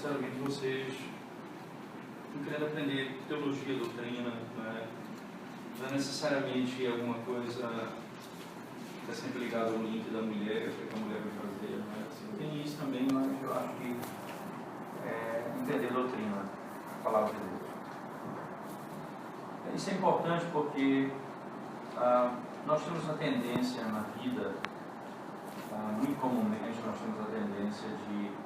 sinceramente, vocês não querendo aprender teologia, doutrina, né? Não é necessariamente alguma coisa que está sempre ligada ao link da mulher, o que a mulher vai fazer, né? Assim, tem isso também, mas eu acho que entender a doutrina, a palavra de Deus. Isso é importante porque nós temos a tendência na vida, muito comumente, nós temos a tendência de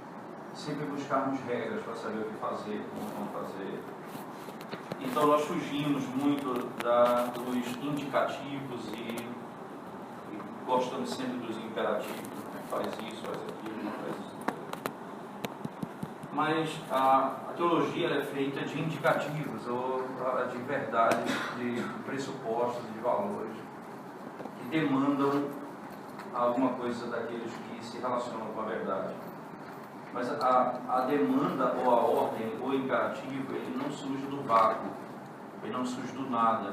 sempre buscarmos regras para saber o que fazer, como vamos fazer. Então nós fugimos muito dos indicativos e gostamos sempre dos imperativos. Faz isso, faz aquilo, não faz isso. Mas a teologia é feita de indicativos, ou de verdades, de pressupostos, de valores, que demandam alguma coisa daqueles que se relacionam com a verdade. Mas a demanda, ou a ordem, ou o imperativo, ele não surge do vácuo, ele não surge do nada.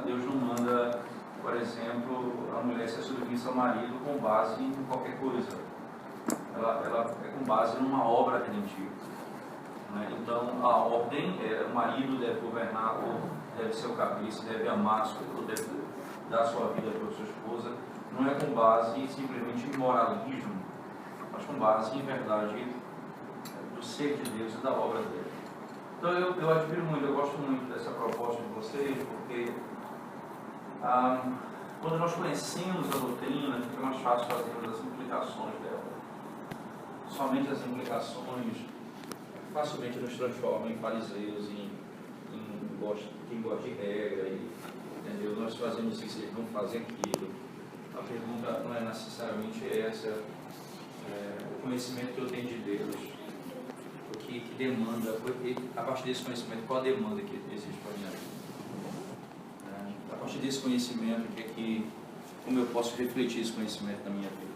Deus não manda, por exemplo, a mulher ser submissa ao marido com base em qualquer coisa. Ela é com base numa obra redentiva. Né? Então, a ordem o marido deve governar, ou deve ser o cabeça, deve amar, ou deve dar sua vida para sua esposa. Não é com base simplesmente em moralismo, mas com base em verdade do ser de Deus e da obra dele. Então eu admiro muito, eu gosto muito dessa proposta de vocês, porque quando nós conhecemos a doutrina, fica mais fácil fazermos as implicações dela. Somente as implicações facilmente nos transformam em fariseus, em quem gosta de regra, entendeu? Nós fazemos isso, eles não fazem aquilo. A pergunta não é necessariamente essa, o conhecimento que eu tenho de Deus, o que demanda, a partir desse conhecimento, qual a demanda que existe para a minha vida? A partir desse conhecimento, como eu posso refletir esse conhecimento na minha vida?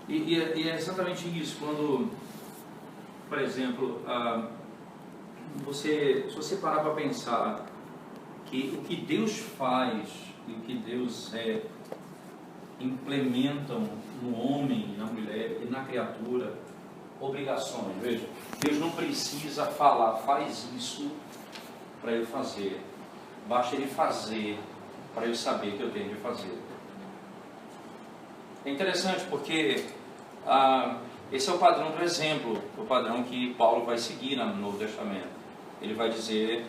E é exatamente isso, quando, por exemplo, se você parar para pensar que o que Deus faz e o que Deus implementam no homem, na mulher e na criatura obrigações. Veja, Deus não precisa falar, faz isso para eu fazer. Basta Ele fazer para eu saber que eu tenho de fazer. É interessante porque esse é o padrão do exemplo, o padrão que Paulo vai seguir no Novo Testamento. Ele vai dizer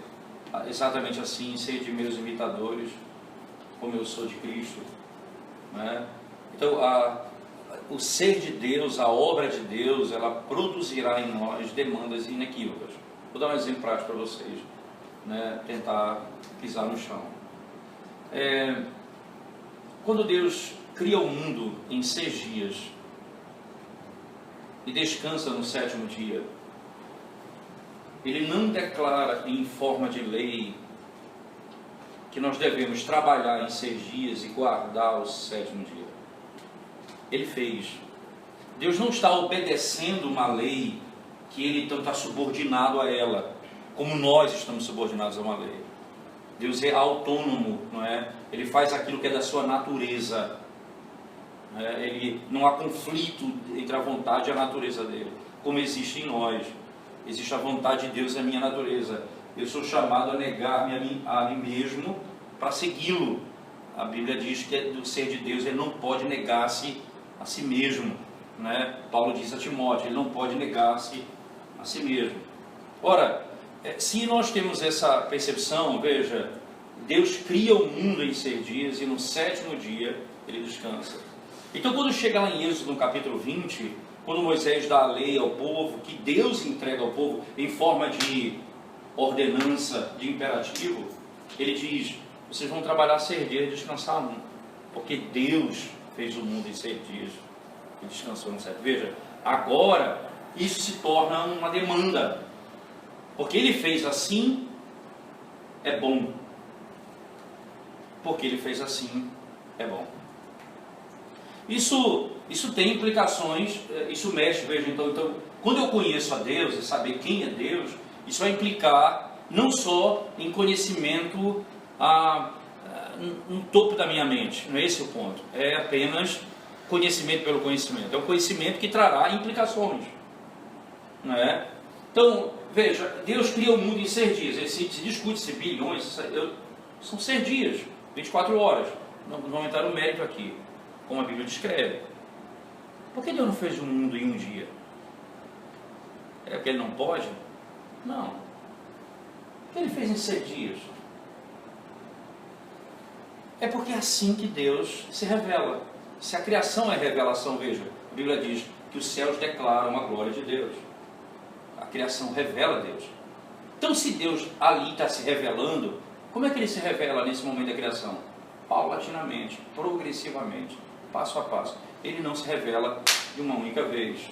exatamente assim: sede meus imitadores, como eu sou de Cristo. Né? Então, o ser de Deus, a obra de Deus, ela produzirá em nós demandas inequívocas. Vou dar um exemplo prático para vocês, né? Tentar pisar no chão. Quando Deus cria o mundo em 6 dias e descansa no 7º dia, Ele não declara em forma de lei que nós devemos trabalhar em 6 dias e guardar o 7º dia. Ele fez. Deus não está obedecendo uma lei que Ele então está subordinado a ela, como nós estamos subordinados a uma lei. Deus é autônomo, não é? Ele faz aquilo que é da sua natureza. Não há conflito entre a vontade e a natureza dele, como existe em nós. Existe a vontade de Deus e a minha natureza. Eu sou chamado a negar-me a mim mesmo para segui-lo. A Bíblia diz que do ser de Deus ele não pode negar-se a si mesmo, né? Paulo diz a Timóteo, ele não pode negar-se a si mesmo. Ora, se nós temos essa percepção, veja, Deus cria o mundo em 6 dias e no 7º dia ele descansa. Então quando chega lá em Êxodo no capítulo 20, quando Moisés dá a lei ao povo, que Deus entrega ao povo em forma de ordenança, de imperativo, ele diz: vocês vão trabalhar 6 dias e descansar 1, porque Deus fez o mundo em 6 dias e descansou no 7º. Veja, agora isso se torna uma demanda, porque Ele fez assim, é bom. Porque Ele fez assim, é bom. Isso tem implicações, isso mexe, veja, então quando eu conheço a Deus e saber quem é Deus, isso vai implicar não só em conhecimento no topo da minha mente, não é esse o ponto, é apenas conhecimento pelo conhecimento, é um conhecimento que trará implicações. não é? Então, veja, Deus cria o mundo em 6 dias. Se discute-se bilhões, são 6 dias, 24 horas. Não vamos entrar no mérito aqui, como a Bíblia descreve. Por que Deus não fez o mundo em um dia? É porque Ele não pode? Não. Por que Ele fez em 6 dias? É porque é assim que Deus se revela. Se a criação é revelação, veja, a Bíblia diz que os céus declaram a glória de Deus. A criação revela Deus. Então, se Deus ali está se revelando, como é que Ele se revela nesse momento da criação? Paulatinamente, progressivamente, passo a passo. Ele não se revela de uma única vez.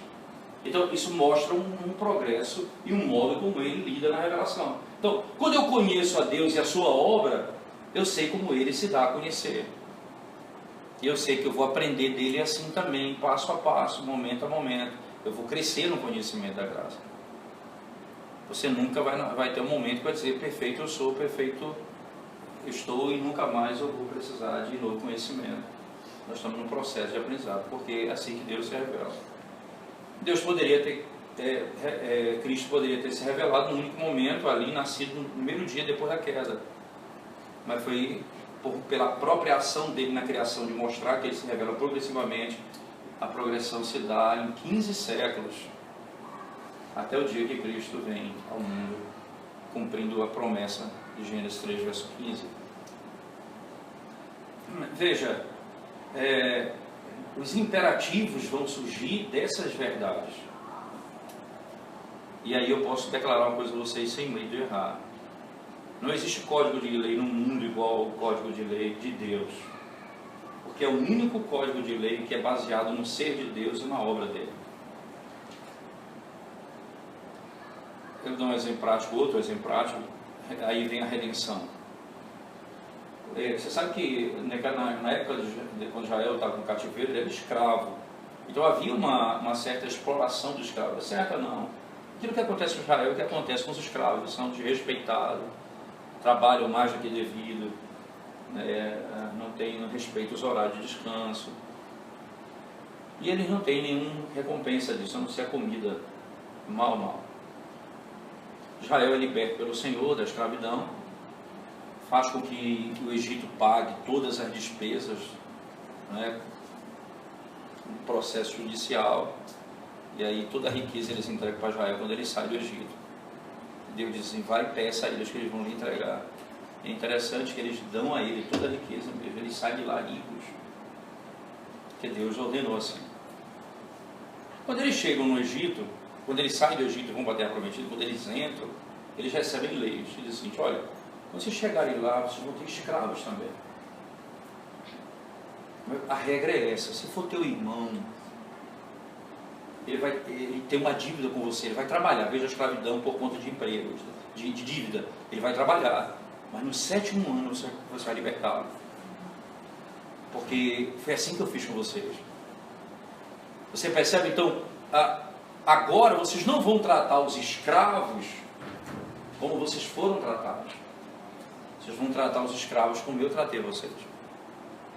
Então, isso mostra um progresso e um modo como Ele lida na revelação. Então, quando eu conheço a Deus e a sua obra, eu sei como Ele se dá a conhecer. E eu sei que eu vou aprender dele assim também, passo a passo, momento a momento. Eu vou crescer no conhecimento da graça. Você nunca vai ter um momento que vai dizer, perfeito eu sou, perfeito eu estou, e nunca mais eu vou precisar de novo conhecimento. Nós estamos num processo de aprendizado, porque é assim que Deus se revela. Deus poderia ter, Cristo poderia ter se revelado num único momento, ali, nascido no primeiro dia depois da queda. Mas foi pela própria ação dele na criação, de mostrar que ele se revela progressivamente. A progressão se dá em 15 séculos, até o dia que Cristo vem ao mundo, cumprindo a promessa de Gênesis 3, verso 15. Veja, os imperativos vão surgir dessas verdades. E aí eu posso declarar uma coisa a vocês sem medo de errar. Não existe código de lei no mundo igual ao código de lei de Deus. Porque é o único código de lei que é baseado no ser de Deus e na obra dele. Eu dou um exemplo prático, outro exemplo prático, aí vem a redenção. Você sabe que na época quando Israel estava no cativeiro, ele era escravo. Então havia uma certa exploração do escravo. É certa não. Aquilo que acontece com Israel é o que acontece com os escravos. Eles são desrespeitados, trabalham mais do que devido, não respeitam os horários de descanso. E eles não têm nenhuma recompensa disso, a não ser a comida mal. Israel é liberto pelo Senhor da escravidão, faz com que o Egito pague todas as despesas, no processo judicial, e aí toda a riqueza eles entregam para Israel quando eles saem do Egito. Deus diz assim, vai e peça a eles que eles vão lhe entregar. É interessante que eles dão a ele toda a riqueza mesmo, eles saem de lá ricos, porque Deus ordenou assim. Quando eles chegam no Egito, quando eles saem do Egito e vão para a terra prometida, quando eles entram, eles recebem leis. Eles dizem assim, olha, quando vocês chegarem lá, vocês vão ter escravos também. A regra é essa, se for teu irmão, ele tem uma dívida com você, ele vai trabalhar, veja a escravidão por conta de emprego, de dívida, ele vai trabalhar, mas no 7º ano você vai libertá-lo. Porque foi assim que eu fiz com vocês. Você percebe então, agora vocês não vão tratar os escravos como vocês foram tratados. Vocês vão tratar os escravos como eu tratei vocês.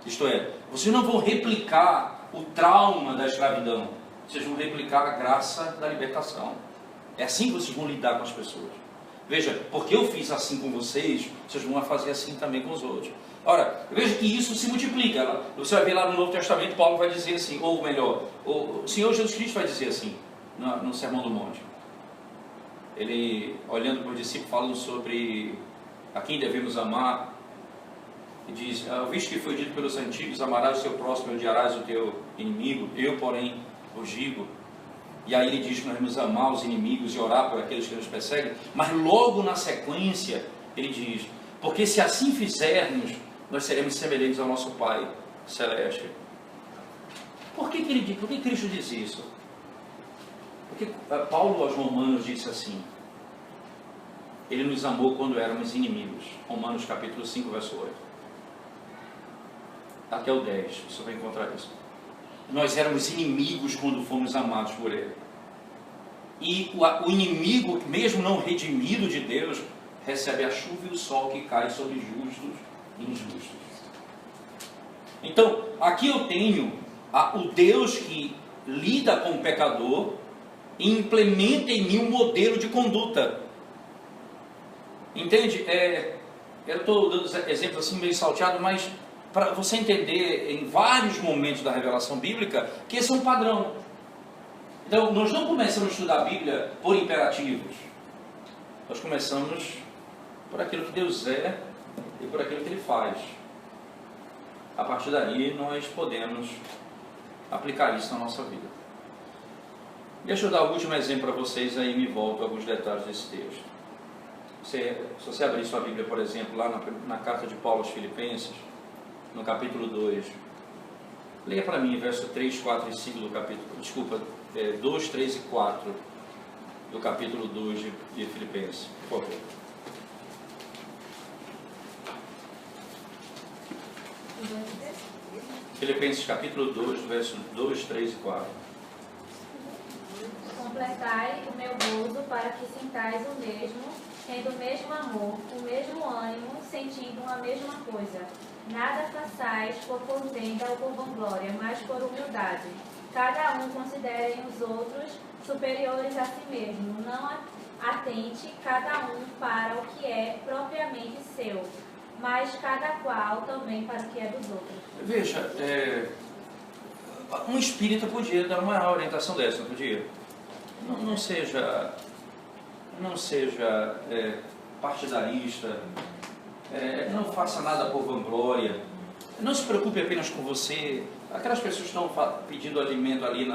Isto é, vocês não vão replicar o trauma da escravidão, vocês vão replicar a graça da libertação. É assim que vocês vão lidar com as pessoas. Veja, porque eu fiz assim com vocês, vocês vão fazer assim também com os outros. Ora, veja que isso se multiplica. Você vai ver lá no Novo Testamento, Paulo vai dizer assim, ou melhor, o Senhor Jesus Cristo vai dizer assim, no Sermão do Monte. Ele, olhando para os discípulos, falando sobre a quem devemos amar, e diz, visto que foi dito pelos antigos, amarás o teu próximo e odiarás o teu inimigo, eu, porém, vos digo. E aí ele diz que nós devemos amar os inimigos e orar por aqueles que nos perseguem, mas logo na sequência, ele diz, porque se assim fizermos, nós seremos semelhantes ao nosso Pai Celeste. Por que Cristo diz isso? Porque Paulo aos Romanos disse assim, ele nos amou quando éramos inimigos. Romanos capítulo 5, verso 8. Até o 10, você vai encontrar isso. Nós éramos inimigos quando fomos amados por Ele. E o inimigo, mesmo não redimido de Deus, recebe a chuva e o sol que cai sobre justos e injustos. Então, aqui eu tenho o Deus que lida com o pecador e implementa em mim um modelo de conduta. Entende? Eu estou dando exemplos assim meio salteados, mas para você entender em vários momentos da revelação bíblica que esse é um padrão. Então, nós não começamos a estudar a Bíblia por imperativos. Nós começamos por aquilo que Deus é e por aquilo que Ele faz. A partir daí, nós podemos aplicar isso na nossa vida. Deixa eu dar o último exemplo para vocês, aí me volto a alguns detalhes desse texto. Se você abrir sua Bíblia, por exemplo, lá na carta de Paulo aos Filipenses, no capítulo 2, leia para mim verso 3, 4 e 5 do capítulo, 2, 3 e 4 do capítulo 2 de Filipenses, por favor. Filipenses capítulo 2, verso 2, 3 e 4. Completai o meu gozo para que sintais o mesmo, tendo o mesmo amor, o mesmo ânimo, sentindo a mesma coisa. Nada façais por contenda ou por vanglória, mas por humildade. Cada um considere os outros superiores a si mesmo. Não atente cada um para o que é propriamente seu, mas cada qual também para o que é dos outros. Veja, um espírita podia dar uma orientação dessa, não podia? Não seja partidarista, não faça nada por vanglória, não se preocupe apenas com você. Aquelas pessoas que estão pedindo alimento ali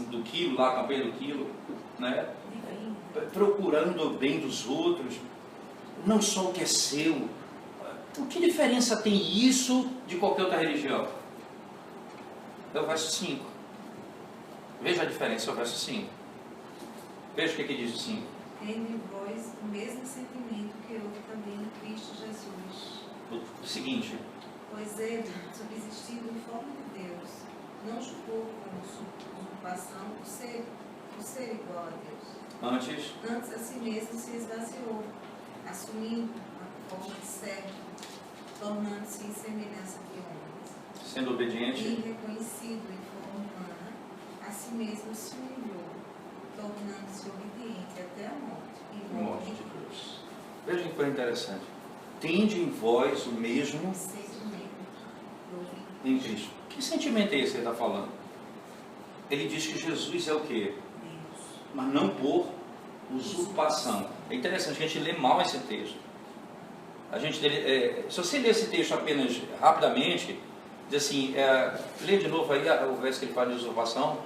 do quilo, lá, a campanha do quilo, né? Procurando o bem dos outros, não só o que é seu. O que diferença tem isso de qualquer outra religião? É o verso 5. Veja a diferença, é o verso 5. Veja o que diz o 5. Em vós o mesmo sentimento que houve também em Cristo Jesus. O seguinte. Pois ele, subsistindo em forma de Deus, não julgou como usurpação o ser igual a Deus. Antes a si mesmo se esvaziou, assumindo a forma de servo, tornando-se em semelhança de homens. Sendo obediente. E reconhecido em forma humana, a si mesmo se humilhou, tornando-se obediente até a morte. E morte de cruz. Veja que coisa interessante. Tende em vós o mesmo sentimento em Cristo. Que sentimento é esse que ele está falando? Ele diz que Jesus é o quê? Deus. Mas não por usurpação. É interessante que a gente lê mal esse texto. Se você ler esse texto apenas rapidamente, diz assim, lê de novo aí o verso que ele fala de usurpação,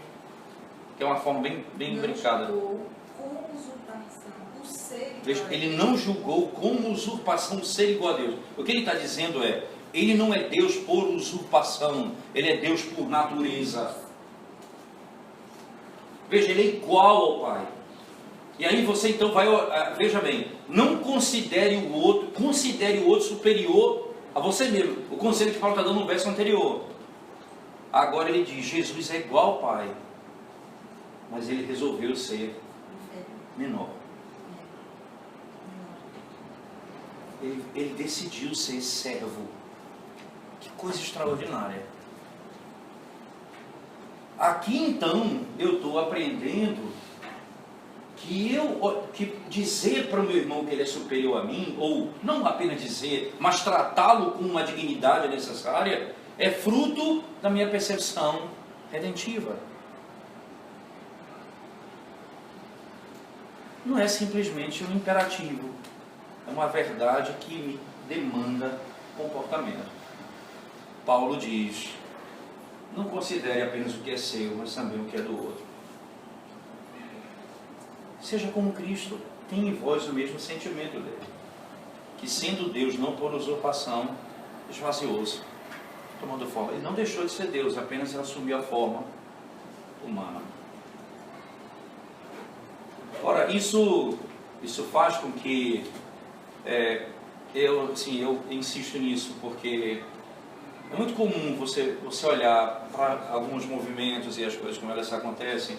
que é uma forma bem brincada. Como usurpação, o ser Veja, ele não julgou como usurpação o ser igual a Deus. O que ele está dizendo é, ele não é Deus por usurpação, ele é Deus por natureza. Veja, ele é igual ao Pai. E aí você então vai, veja bem, não considere o outro superior a você mesmo. O conselho que Paulo está dando no verso anterior. Agora ele diz, Jesus é igual ao Pai, mas ele resolveu ser menor. Ele decidiu ser servo. Que coisa extraordinária. Aqui então eu estou aprendendo que dizer para o meu irmão que ele é superior a mim, ou não apenas dizer, mas tratá-lo com uma dignidade necessária, é fruto da minha percepção redentiva. Não é simplesmente um imperativo, é uma verdade que me demanda comportamento. Paulo diz, não considere apenas o que é seu, mas também o que é do outro. Seja como Cristo, tem em vós o mesmo sentimento dele, que sendo Deus não por usurpação, esvaziou-se, tomando forma. Ele não deixou de ser Deus, apenas assumiu a forma humana. Ora, isso faz com que eu insisto nisso, porque é muito comum você olhar para alguns movimentos e as coisas como elas acontecem,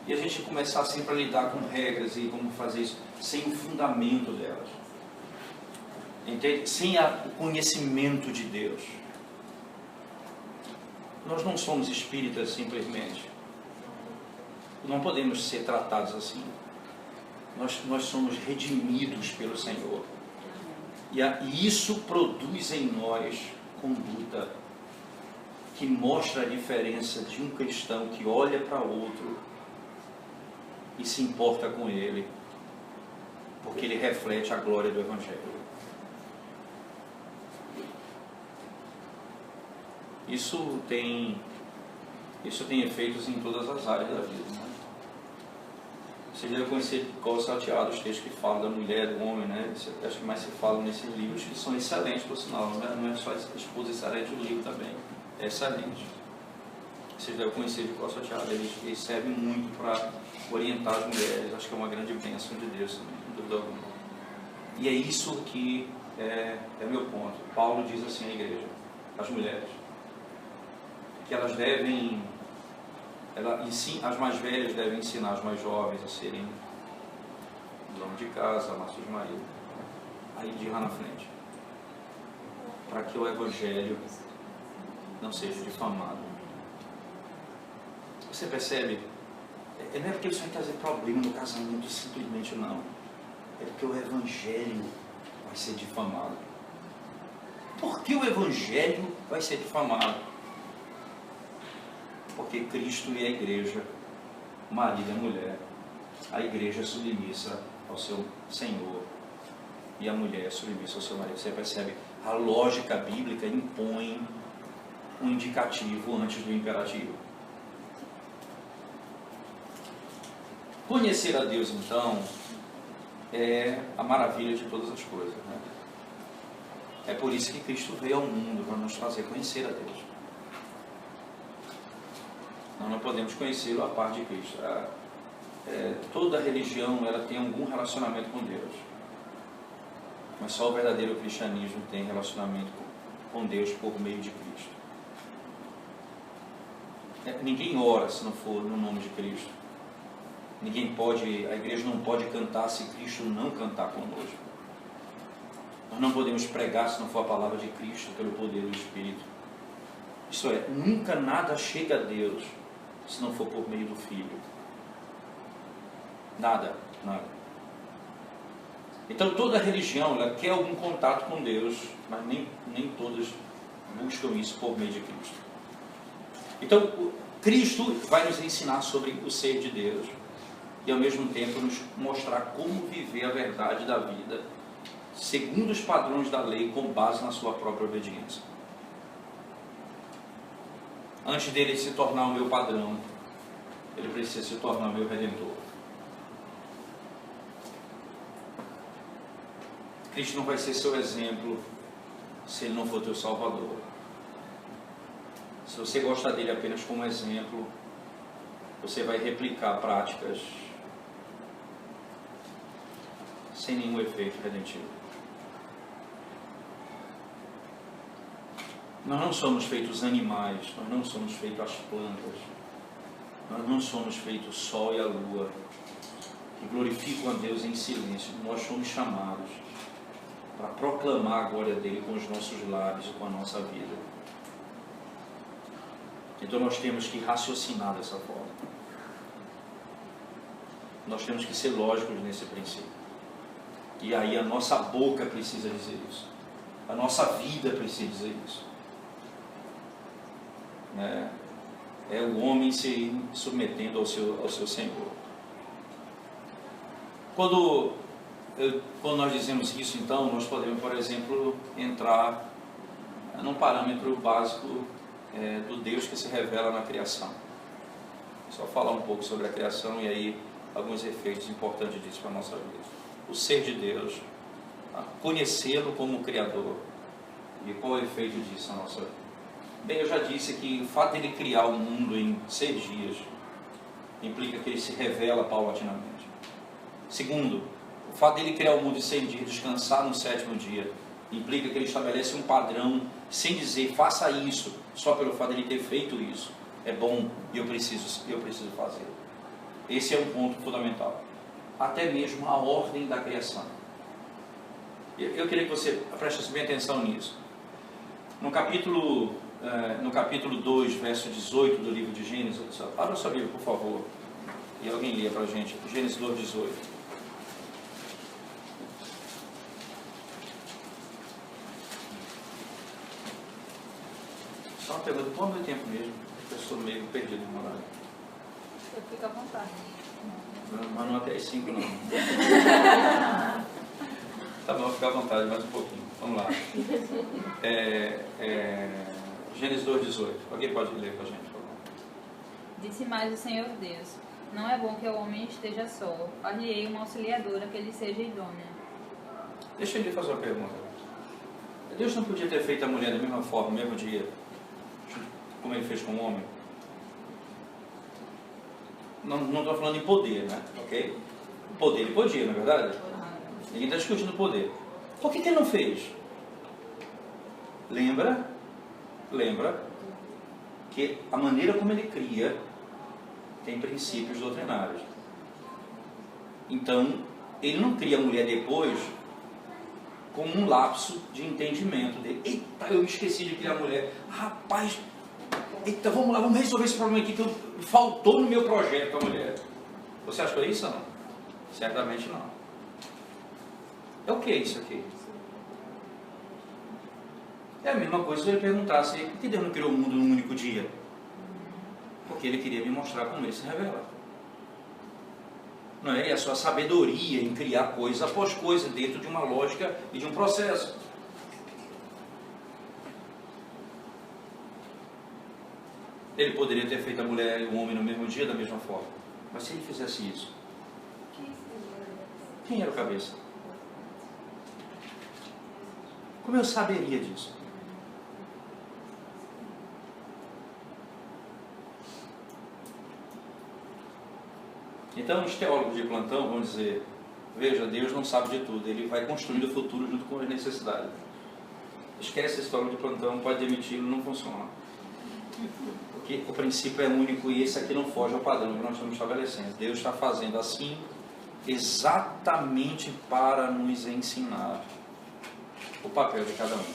e a gente começar sempre a lidar com regras e como fazer isso, sem o fundamento delas. Entende? Sem o conhecimento de Deus. Nós não somos espíritas simplesmente. não podemos ser tratados assim. Nós somos redimidos pelo Senhor. E isso produz em nós conduta que mostra a diferença de um cristão que olha para outro e se importa com ele, porque ele reflete a glória do Evangelho. Isso tem efeitos em todas as áreas da vida, né? Você deve conhecer Colo Salteado, os textos que falam da mulher, do homem, né? Acho que mais se fala nesses livros, que são excelentes, por sinal. Não é só exposição, é de um livro também. É excelente. Vocês devem conhecer de Colo Salteado. Eles servem muito para orientar as mulheres. Acho que é uma grande bênção de Deus também, não dúvida alguma. E é isso que é meu ponto. Paulo diz assim à igreja, às mulheres, que elas devem... as mais velhas devem ensinar as mais jovens a serem dono de casa, amar seus maridos. Aí diz lá na frente, para que o Evangelho não seja difamado. Você percebe? Não é porque isso vai trazer problema no casamento, simplesmente não. É porque o Evangelho vai ser difamado. Por que o Evangelho vai ser difamado? Porque Cristo e a igreja, o marido e a mulher, a igreja é submissa ao seu Senhor e a mulher é submissa ao seu marido. Você percebe? A lógica bíblica impõe um indicativo antes do imperativo. Conhecer a Deus, então, é a maravilha de todas as coisas, né? É por isso que Cristo veio ao mundo, para nos fazer conhecer a Deus. Nós não podemos conhecê-lo a par de Cristo. Toda religião ela tem algum relacionamento com Deus. Mas só o verdadeiro cristianismo tem relacionamento com Deus por meio de Cristo. Ninguém ora se não for no nome de Cristo. A igreja não pode cantar se Cristo não cantar conosco. Nós não podemos pregar se não for a palavra de Cristo pelo poder do Espírito. Isso é, nunca nada chega a Deus se não for por meio do Filho. Nada. Então toda religião ela quer algum contato com Deus, mas nem todas buscam isso por meio de Cristo. Então Cristo vai nos ensinar sobre o ser de Deus e ao mesmo tempo nos mostrar como viver a verdade da vida segundo os padrões da lei com base na sua própria obediência. Antes dele se tornar o meu padrão, ele precisa se tornar o meu redentor. Cristo não vai ser seu exemplo se ele não for teu salvador. Se você gosta dele apenas como exemplo, você vai replicar práticas sem nenhum efeito redentivo. Nós não somos feitos animais, nós não somos feitos as plantas, nós não somos feitos o sol e a lua, que glorificam a Deus em silêncio. Nós somos chamados para proclamar a glória dele com os nossos lábios e com a nossa vida. Então nós temos que raciocinar dessa forma. Nós temos que ser lógicos nesse princípio. E aí a nossa boca precisa dizer isso. A nossa vida precisa dizer isso. É o homem se submetendo ao seu Senhor. Quando nós dizemos isso, então, nós podemos, por exemplo, entrar num parâmetro básico do Deus que se revela na criação. Só falar um pouco sobre a criação e aí alguns efeitos importantes disso para a nossa vida. O ser de Deus, conhecê-lo como Criador, e qual é o efeito disso na nossa vida. Bem, eu já disse que o fato de ele criar o mundo em 6 dias implica que ele se revela paulatinamente. Segundo, o fato de ele criar o mundo em 6 dias, descansar no 7º dia, implica que ele estabelece um padrão sem dizer faça isso, só pelo fato de ele ter feito isso. É bom e eu preciso fazer. Esse é um ponto fundamental. Até mesmo a ordem da criação. Eu queria que você prestasse bem atenção nisso. No capítulo 2, verso 18 do livro de Gênesis, abra sua Bíblia, por favor. E alguém lia para a gente, Gênesis 2:18. Só uma pergunta, qual é o meu tempo mesmo? Eu sou meio perdido no horário. Eu fico à vontade. Mas não até as 5 não. Tá bom, fica à vontade mais um pouquinho. Vamos lá. Gênesis 2:18. Alguém pode ler para a gente, por favor? Disse mais o Senhor Deus: não é bom que o homem esteja só. Far-lhe-ei uma auxiliadora que lhe seja idônea. Deixa ele fazer uma pergunta. Deus não podia ter feito a mulher da mesma forma, no mesmo dia, como ele fez com o homem? Não estou falando em poder, né? Ok? Poder ele podia, não é verdade? Ninguém está discutindo poder. Por que ele não fez? Lembra que a maneira como ele cria tem princípios doutrinários. Então, ele não cria a mulher depois como um lapso de entendimento dele. Eita, eu me esqueci de criar a mulher. Rapaz, eita, vamos lá, vamos resolver esse problema aqui que faltou no meu projeto a mulher. Você acha que é isso ou não? Certamente não. É o que isso aqui? É a mesma coisa se ele perguntasse por que Deus não criou o mundo num único dia? Porque ele queria me mostrar como ele se revela. Não é? E a sua sabedoria em criar coisa após coisa dentro de uma lógica e de um processo. Ele poderia ter feito a mulher e o homem no mesmo dia da mesma forma. Mas se ele fizesse isso, quem era o cabeça? Como eu saberia disso? Então os teólogos de plantão vão dizer, veja, Deus não sabe de tudo, Ele vai construindo o futuro junto com as necessidades. Esquece esse teólogo de plantão, pode demiti-lo, não funciona. Porque o princípio é único e esse aqui não foge ao padrão que nós estamos estabelecendo. Deus está fazendo assim exatamente para nos ensinar o papel de cada um.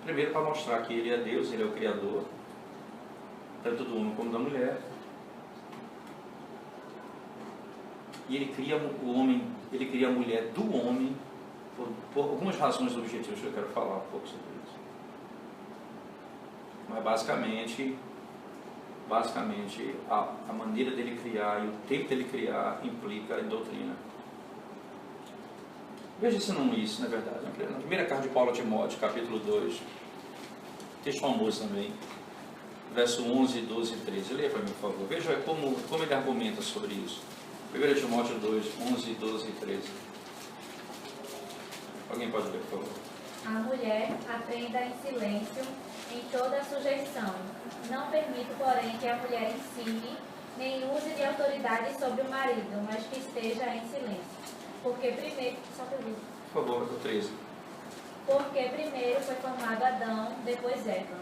Primeiro para mostrar que Ele é Deus, Ele é o Criador, tanto do homem como da mulher. E Ele cria o homem, Ele cria a mulher do homem por algumas razões objetivas que eu quero falar um pouco sobre isso. Mas basicamente a maneira dele criar e o tempo dele criar implica em doutrina. Veja se não isso, na verdade. Na primeira carta de Paulo a Timóteo, capítulo 2, texto famoso também, verso 11, 12 e 13. Leia para mim, por favor. Veja como ele argumenta sobre isso. 1 Timóteo 2, 11, 12 e 13. Alguém pode ler, por favor? A mulher aprenda em silêncio, em toda a sujeição. Não permito, porém, que a mulher ensine, nem use de autoridade sobre o marido, mas que esteja em silêncio. Porque primeiro... Só por favor, o 13. Porque primeiro foi formado Adão, depois Eva.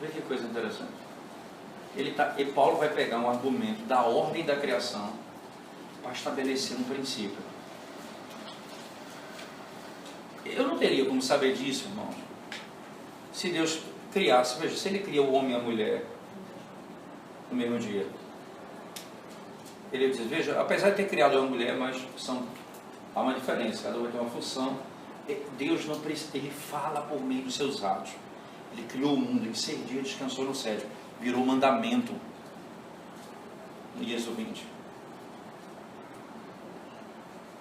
Veja que coisa interessante. E Paulo vai pegar um argumento da ordem da criação para estabelecer um princípio. Eu não teria como saber disso, irmãos, se Deus criasse, veja, se Ele cria o homem e a mulher no mesmo dia. Ele diz, veja, apesar de ter criado a mulher, mas há uma diferença, cada um vai ter uma função. Deus não precisa, Ele fala por meio dos seus atos. Ele criou o mundo, em 6 dias descansou no 7º, virou mandamento no Êxodo 20.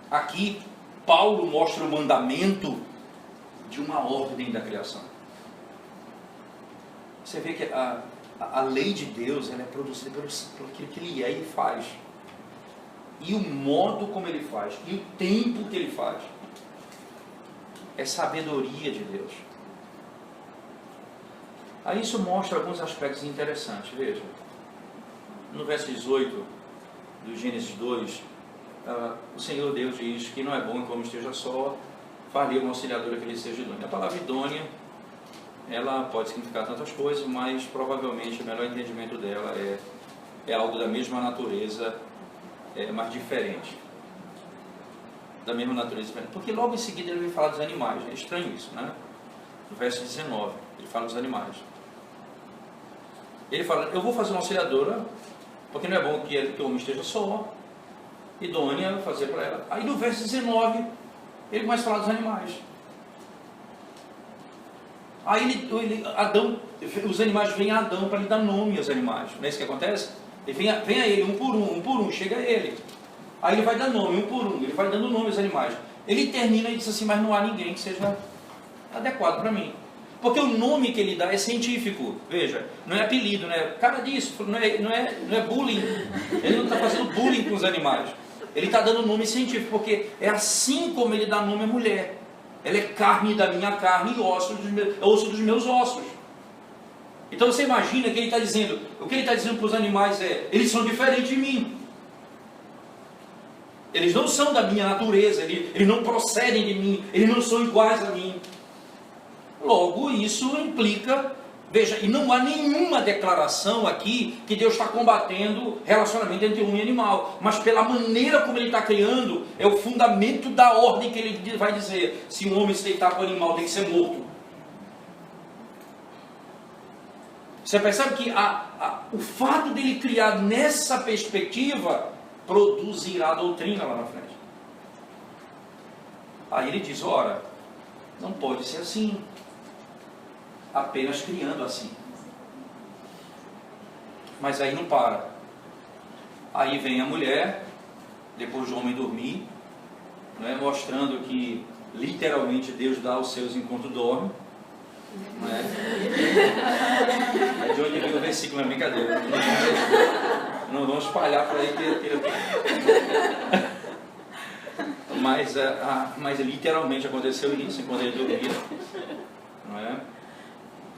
Aqui, Paulo mostra o mandamento de uma ordem da criação. Você vê que a lei de Deus ela é produzida pelo aquilo que Ele é e faz. E o modo como Ele faz, e o tempo que Ele faz. É sabedoria de Deus. Aí isso mostra alguns aspectos interessantes. Veja, no verso 18 do Gênesis 2, o Senhor Deus diz que não é bom que o homem esteja só, faria uma auxiliadora que ele seja idônea. A palavra idônea, ela pode significar tantas coisas, mas provavelmente o melhor entendimento dela é algo da mesma natureza, mas diferente. Da mesma natureza diferente. Porque logo em seguida ele vai falar dos animais. É estranho isso, né? No verso 19, ele fala dos animais. Ele fala, eu vou fazer uma auxiliadora, porque não é bom que o homem esteja só, idônea, fazer para ela. Aí no verso 19, ele começa a falar dos animais. Aí Adão, os animais vêm a Adão para lhe dar nome aos animais. Não é isso que acontece? Ele vem a ele, um por um, chega a ele. Aí ele vai dar nome, um por um, ele vai dando nome aos animais. Ele termina e diz assim, mas não há ninguém que seja adequado para mim. Porque o nome que ele dá é científico, veja, não é apelido, não é cara disso, não é bullying. Ele não está fazendo bullying com os animais. Ele está dando nome científico, porque é assim como ele dá nome à mulher. Ela é carne da minha carne e osso dos meus ossos. Então você imagina que ele está dizendo, o que ele está dizendo para os animais é, eles são diferentes de mim. Eles não são da minha natureza, eles não procedem de mim, eles não são iguais a mim. Logo, isso implica, veja, e não há nenhuma declaração aqui que Deus está combatendo relacionamento entre homem e animal, mas pela maneira como ele está criando, é o fundamento da ordem que ele vai dizer, se um homem se deitar com o animal tem que ser morto. Você percebe que o fato dele criar nessa perspectiva produzirá doutrina lá na frente. Aí ele diz, ora, não pode ser assim, apenas criando assim. Mas aí não para. Aí vem a mulher, depois do homem dormir, não é? Mostrando que literalmente Deus dá aos seus enquanto dorme. Não é? É de onde vem o versículo, não é brincadeira. Não vamos espalhar por aí mas literalmente aconteceu isso enquanto ele dormia, não é?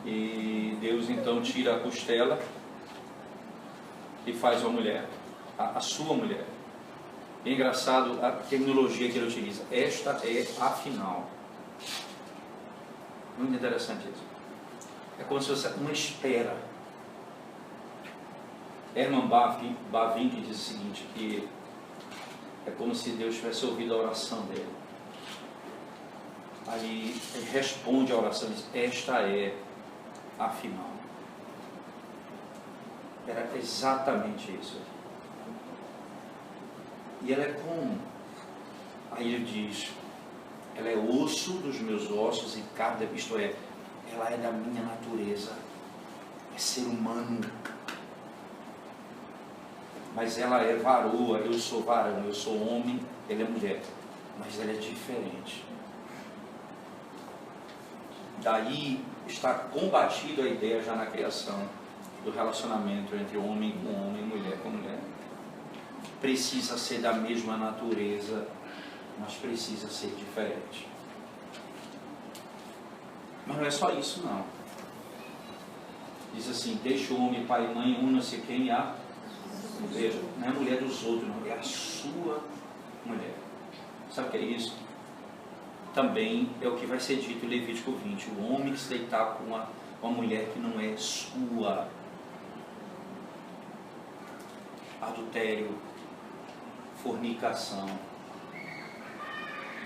E Deus então tira a costela e faz uma mulher, a sua mulher. É engraçado a terminologia que ele utiliza, esta é a final. Muito interessante isso. É como se fosse uma espera. Herman Bavinck diz o seguinte, que é como se Deus tivesse ouvido a oração dele. Aí ele responde a oração e diz, esta é a final. Era exatamente isso. E ela é como? Aí ele diz, ela é osso dos meus ossos e carne, isto é, ela é da minha natureza, é ser humano. Mas ela é varoa, eu sou varão, eu sou homem, ela é mulher. Mas ela é diferente. Daí está combatida a ideia já na criação do relacionamento entre homem com homem, mulher com mulher. Precisa ser da mesma natureza, mas precisa ser diferente. Mas não é só isso não. Diz assim, deixa o homem, pai e mãe, una-se quem há. Veja, não é a mulher dos outros, não, é a sua mulher. Sabe o que é isso? Também é o que vai ser dito em Levítico 20. O homem que se deitar com uma mulher que não é sua. Adultério, fornicação.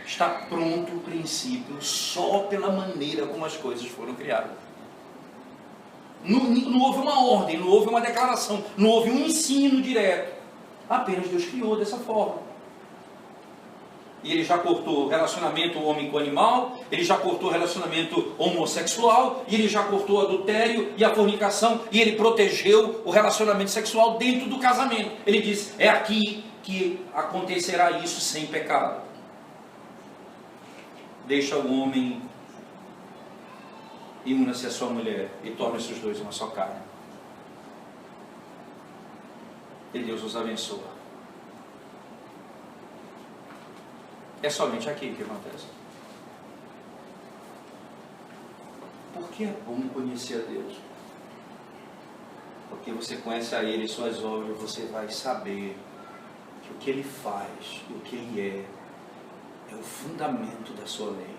Está pronto o princípio só pela maneira como as coisas foram criadas. Não houve uma ordem, não houve uma declaração, não houve um ensino direto. Apenas Deus criou dessa forma. E ele já cortou o relacionamento homem com animal, ele já cortou o relacionamento homossexual, e ele já cortou o adultério e a fornicação, e ele protegeu o relacionamento sexual dentro do casamento. Ele disse, é aqui que acontecerá isso sem pecado. Deixa o homem e una-se a sua mulher e torna-se os dois uma só carne. E Deus os abençoa. É somente aqui que acontece. Por que é bom conhecer a Deus? Porque você conhece a Ele e suas obras, você vai saber que o que Ele faz, o que Ele é o fundamento da sua lei.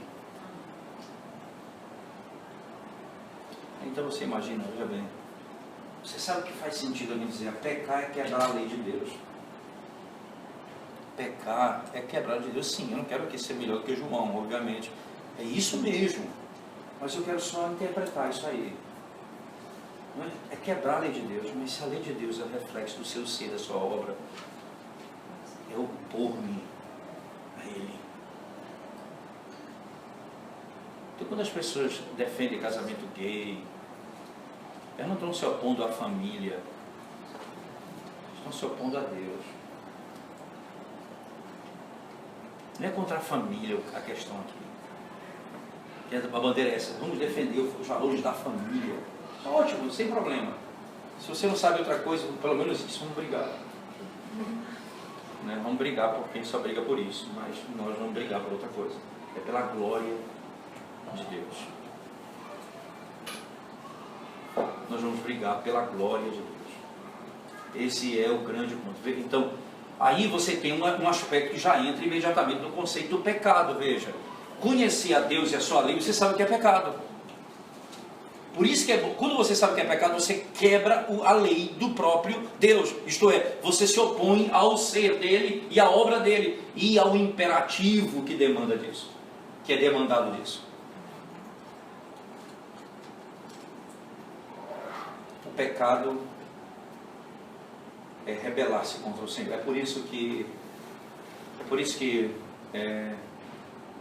Então você imagina, veja bem, você sabe que faz sentido alguém dizer, pecar é quebrar a lei de Deus. Pecar é quebrar a lei de Deus. Sim, eu não quero aqui ser melhor do que João, obviamente. É isso mesmo. Mas eu quero só interpretar isso aí. é quebrar a lei de Deus, mas se a lei de Deus é o reflexo do seu ser, da sua obra, é opor-me a Ele. Então, quando as pessoas defendem casamento gay, elas não estão se opondo à família, estão se opondo a Deus. Não é contra a família a questão aqui. A bandeira é essa: vamos defender os valores da família. Ótimo, sem problema. Se você não sabe outra coisa, pelo menos isso, vamos brigar. Né? Vamos brigar, porque a gente só briga por isso, mas nós vamos brigar por outra coisa. É pela glória de Deus. Nós vamos brigar pela glória de Deus. Esse é o grande ponto. Então, aí você tem um aspecto que já entra imediatamente no conceito do pecado. Veja, conhecer a Deus e a sua lei, você sabe o que é pecado. Por isso que quando você sabe o que é pecado, você quebra a lei do próprio Deus. Isto é, você se opõe ao ser dele e à obra dele e ao imperativo que demanda disso, que é demandado disso. O pecado é rebelar-se contra o Senhor. É por isso que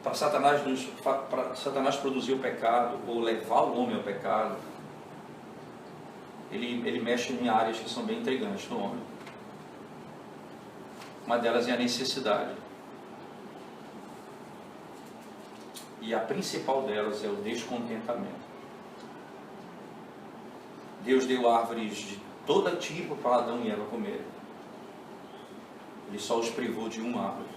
para Satanás produzir o pecado, ou levar o homem ao pecado, ele mexe em áreas que são bem intrigantes no homem. Uma delas é a necessidade. E a principal delas é o descontentamento. Deus deu árvores de todo tipo para Adão e Eva comerem. Ele só os privou de uma árvore.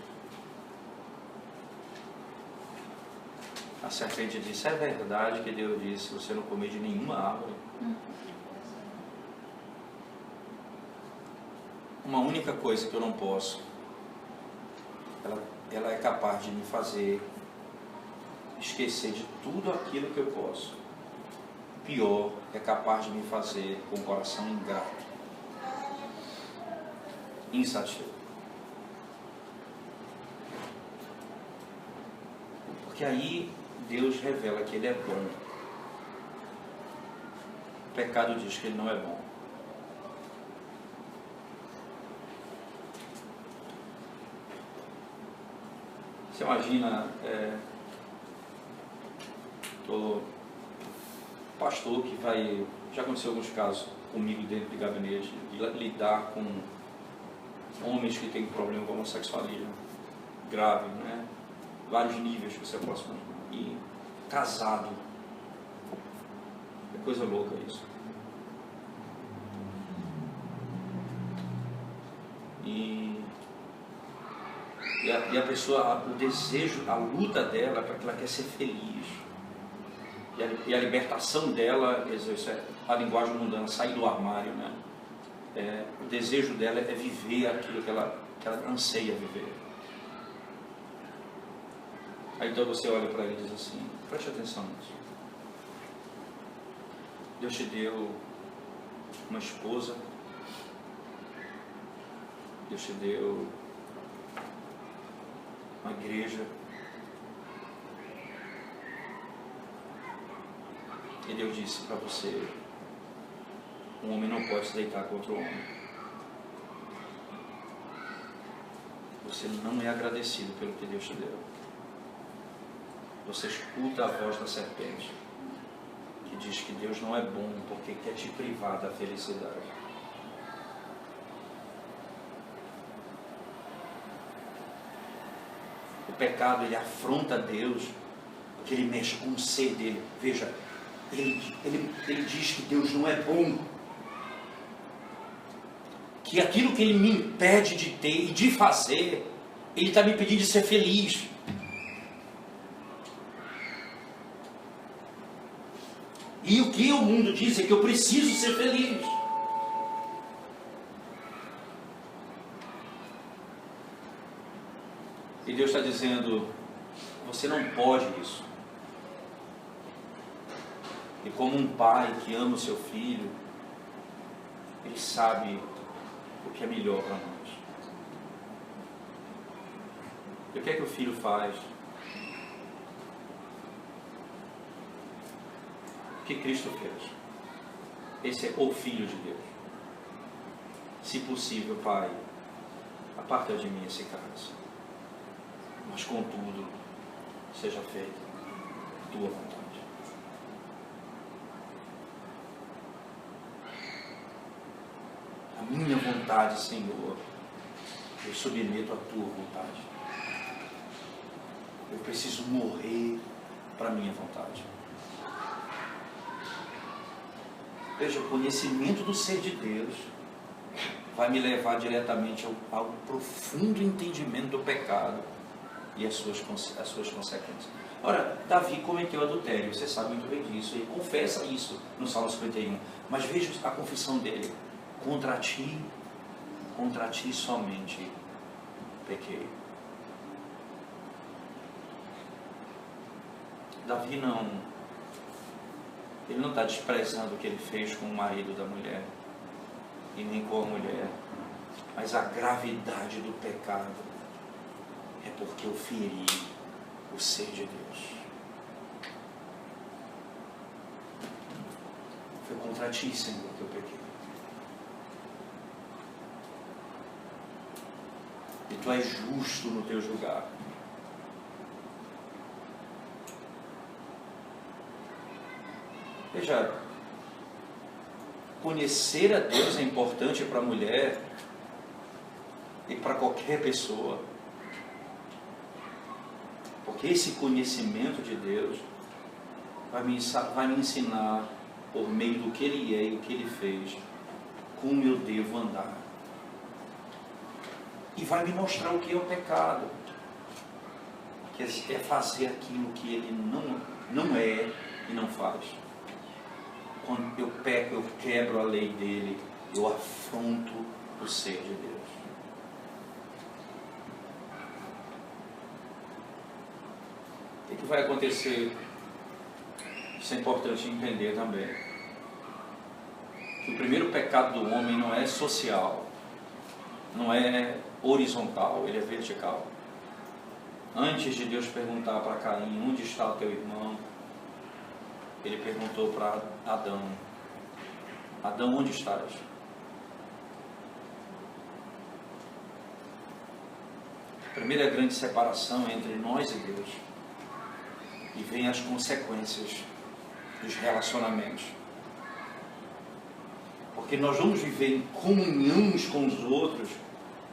A serpente disse: é verdade que Deus disse, você não comer de nenhuma árvore? Uma única coisa que eu não posso, ela é capaz de me fazer esquecer de tudo aquilo que eu posso. Pior, é capaz de me fazer com o coração ingrato, insatisfeito. Porque aí Deus revela que Ele é bom. O pecado diz que Ele não é bom. Você imagina, pastor que vai, já aconteceu alguns casos comigo dentro de gabinete, de lidar com homens que têm problema com homossexualismo grave, né? Vários níveis que você possa imaginar. E casado. É coisa louca isso. E a pessoa, o desejo, a luta dela é para que ela quer ser feliz. E a libertação dela, isso é a linguagem mundana, sair do armário, né? O desejo dela é viver aquilo que ela anseia viver. Aí então você olha para ele e diz assim: preste atenção nisso. Deus te deu uma esposa, Deus te deu uma igreja, e Deus disse para você: um homem não pode se deitar com outro homem. Você não é agradecido pelo que Deus te deu. Você escuta a voz da serpente, que diz que Deus não é bom porque quer te privar da felicidade. O pecado, ele afronta Deus, porque ele mexe com o ser dele. Veja, ele diz que Deus não é bom, que aquilo que Ele me impede de ter e de fazer, Ele está me pedindo de ser feliz. E o que o mundo diz é que eu preciso ser feliz. E Deus está dizendo: você não pode isso. E como um pai que ama o seu filho, ele sabe o que é melhor para nós. E o que é que o filho faz? O que Cristo fez? Esse é o Filho de Deus. Se possível, Pai, aparta de mim esse cálice, mas contudo, seja feita a tua vontade. A minha vontade, Senhor, eu submeto à tua vontade. Eu preciso morrer para a minha vontade. Veja, o conhecimento do ser de Deus vai me levar diretamente ao profundo entendimento do pecado e as suas consequências. Ora, Davi cometeu adultério, você sabe muito bem disso, ele confessa isso no Salmo 51, mas veja a confissão dele: contra ti somente pequei. Davi ele não está desprezando o que ele fez com o marido da mulher, e nem com a mulher, mas a gravidade do pecado é porque eu feri o ser de Deus. Foi contra ti, Senhor, que eu pequei. E tu és justo no teu julgar. Veja, conhecer a Deus é importante para a mulher e para qualquer pessoa, porque esse conhecimento de Deus vai me ensinar, por meio do que Ele é e o que Ele fez, como eu devo andar, e vai me mostrar o que é o pecado, que é fazer aquilo que Ele não é e não faz. Quando eu peco, eu quebro a lei dele, eu afronto o ser de Deus. O que vai acontecer? Isso é importante entender também. Que o primeiro pecado do homem não é social, não é horizontal, ele é vertical. Antes de Deus perguntar para Caim: onde está o teu irmão? Ele perguntou para Adão: Adão, onde estás? A primeira grande separação entre nós e Deus, e vem as consequências dos relacionamentos, porque nós vamos viver em comunhão uns com os outros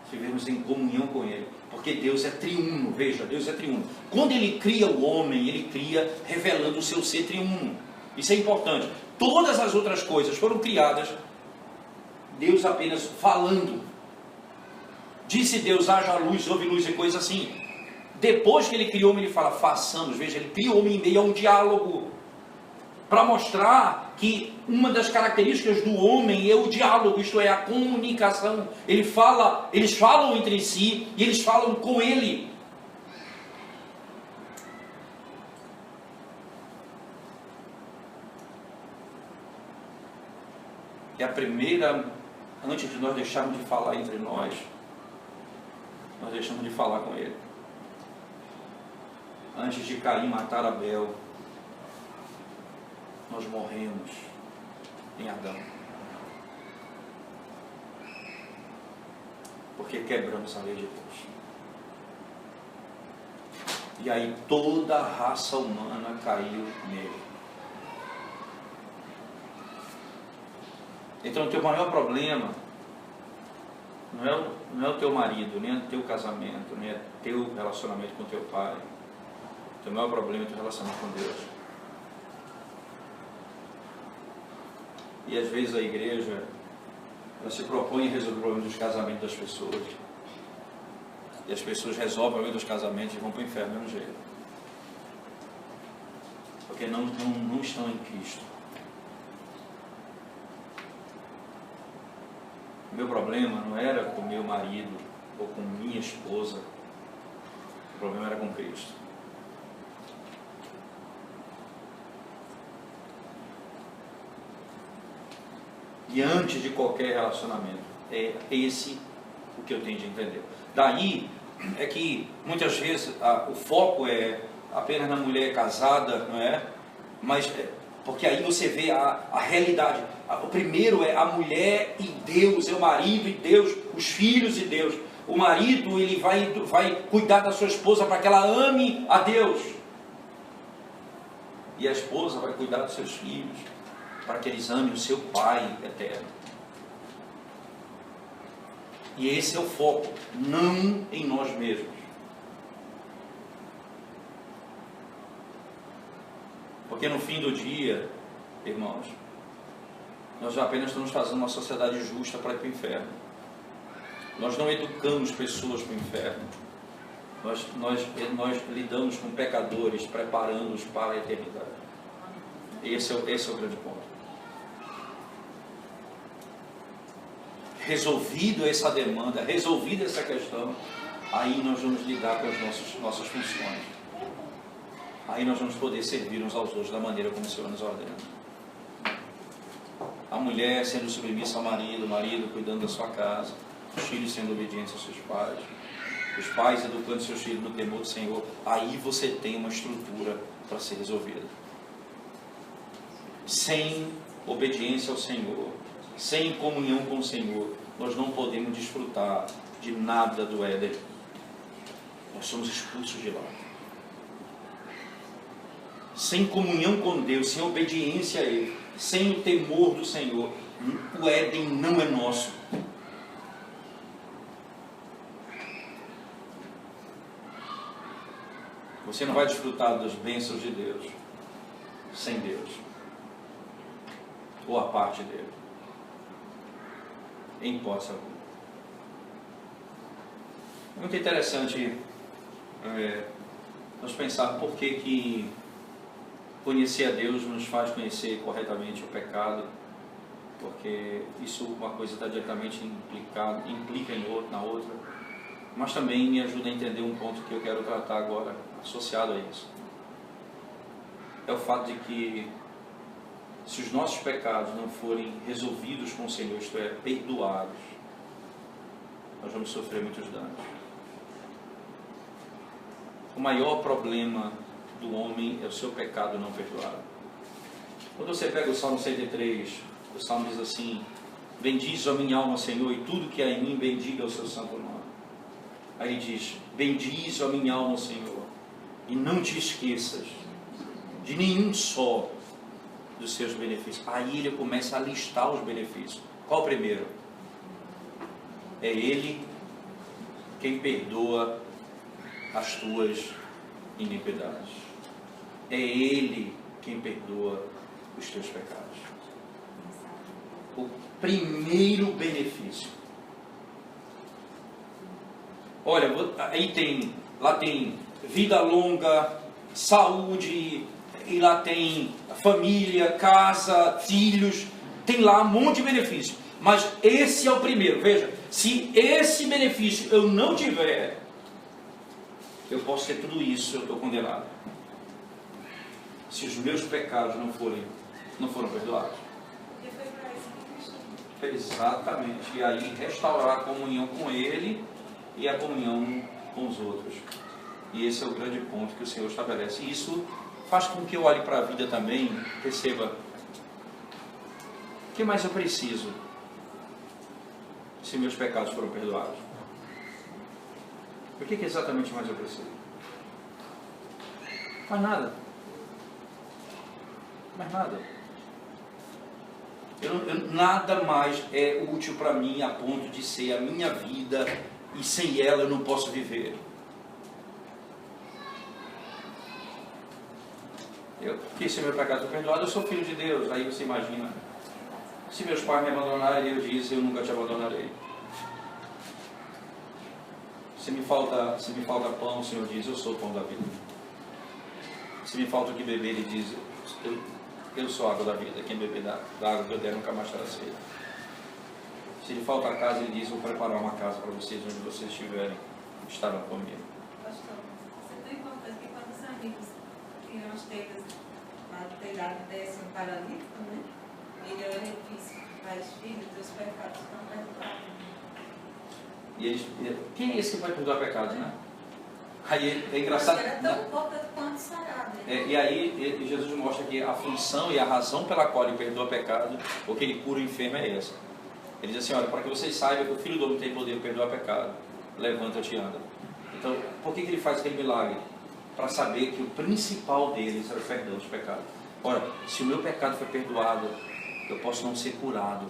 se vivermos em comunhão com Ele, porque Deus é triuno. Veja, Deus é triuno. Quando Ele cria o homem, Ele cria revelando o seu ser triuno. Isso é importante. Todas as outras coisas foram criadas, Deus apenas falando. Disse Deus: haja luz, houve luz, e coisa assim. Depois que Ele criou o homem, Ele fala: façamos. Veja, Ele cria o homem em meio a um diálogo, para mostrar que uma das características do homem é o diálogo, isto é, a comunicação. Eles falam entre si e eles falam com Ele. E a primeira, antes de nós deixarmos de falar entre nós deixamos de falar com Ele. Antes de Caim matar Abel, nós morremos em Adão, porque quebramos a lei de Deus. E aí toda a raça humana caiu nele. Então o teu maior problema não é o teu marido, nem é o teu casamento, nem é o teu relacionamento com teu pai. O teu maior problema é o teu relacionamento com Deus. E às vezes a igreja, ela se propõe a resolver o problema dos casamentos das pessoas. E as pessoas resolvem o problema dos casamentos e vão para o inferno do mesmo jeito. Porque não estão em Cristo. O meu problema não era com meu marido ou com minha esposa. O problema era com Cristo. E antes de qualquer relacionamento, é esse o que eu tenho de entender. Daí é que muitas vezes o foco é apenas na mulher casada, não é? Mas Porque aí você vê a realidade. O primeiro é a mulher e Deus, é o marido e Deus, os filhos e Deus. O marido, ele vai cuidar da sua esposa para que ela ame a Deus. E a esposa vai cuidar dos seus filhos para que eles amem o seu Pai eterno. E esse é o foco, não em nós mesmos. Porque no fim do dia, irmãos, nós apenas estamos fazendo uma sociedade justa para ir para o inferno. Nós não educamos pessoas para o inferno. Nós lidamos com pecadores, preparando-os para a eternidade. Esse é o grande ponto. Resolvido essa demanda, resolvida essa questão, aí nós vamos lidar com as nossas funções. Aí nós vamos poder servir uns aos outros da maneira como o Senhor nos ordena. A mulher sendo submissa ao marido, o marido cuidando da sua casa, os filhos sendo obedientes aos seus pais, os pais educando seus filhos no temor do Senhor. Aí você tem uma estrutura para ser resolvida. Sem obediência ao Senhor, sem comunhão com o Senhor, nós não podemos desfrutar de nada do Éden. Nós somos expulsos de lá. Sem comunhão com Deus, sem obediência a Ele, sem o temor do Senhor, o Éden não é nosso. Você não vai desfrutar das bênçãos de Deus sem Deus, ou a parte dele, em hipótese alguma. É muito interessante nós pensar por que conhecer a Deus nos faz conhecer corretamente o pecado, porque isso, uma coisa está diretamente implica na outra, mas também me ajuda a entender um ponto que eu quero tratar agora, associado a isso. É o fato de que, se os nossos pecados não forem resolvidos com o Senhor, isto é, perdoados, nós vamos sofrer muitos danos. O maior problema do homem é o seu pecado não perdoado. Quando você pega o Salmo 103, o Salmo diz assim: bendize a minha alma, Senhor, e tudo que há em mim, bendiga o seu santo nome. Aí ele diz: bendize a minha alma, Senhor, e não te esqueças de nenhum só dos seus benefícios. Aí ele começa a listar os benefícios. Qual o primeiro? É Ele quem perdoa as tuas iniquidades. É Ele quem perdoa os teus pecados. O primeiro benefício. Olha, lá tem vida longa, saúde, e lá tem família, casa, filhos, tem lá um monte de benefício. Mas esse é o primeiro. Veja, se esse benefício eu não tiver, eu posso ter tudo isso, eu estou condenado. Se os meus pecados não foram perdoados. Porque foi para isso que Cristo. Exatamente. E aí restaurar a comunhão com Ele e a comunhão com os outros. E esse é o grande ponto que o Senhor estabelece. E isso faz com que eu olhe para a vida também, perceba: o que mais eu preciso se meus pecados foram perdoados? O que exatamente mais eu preciso? Mais nada. Mais nada. Nada mais é útil para mim a ponto de ser a minha vida, e sem ela eu não posso viver. Porque se meu pecado foi perdoado, eu sou filho de Deus. Aí você imagina: se meus pais me abandonarem, eu disse: eu nunca te abandonarei. Se me falta pão, o Senhor diz: eu sou o pão da vida. Se me falta o que beber, Ele diz: eu sou a água da vida. Quem beber da água que eu der nunca mais terá sede. Se lhe falta a casa, Ele diz: vou preparar uma casa para vocês, onde vocês estiverem, estarão comigo. Pastor, isso é tão importante que quando os amigos tinham as telhas lá do telhado desce um paralítico, né? Ele era difícil, mas filho, teus pecados estão perdoados. E eles, quem é esse que vai perdoar pecados, né? Aí é engraçado. Era tão pouco quanto sarado. E aí Jesus mostra que a função e a razão pela qual ele perdoa pecado, ou que ele cura o enfermo, é essa. Ele diz assim, olha, para que vocês saibam que o Filho do Homem tem poder de perdoar pecado, levanta-te e anda. Então, por que ele faz aquele milagre? Para saber que o principal deles era o perdão dos pecados. Ora, se o meu pecado foi perdoado, eu posso não ser curado,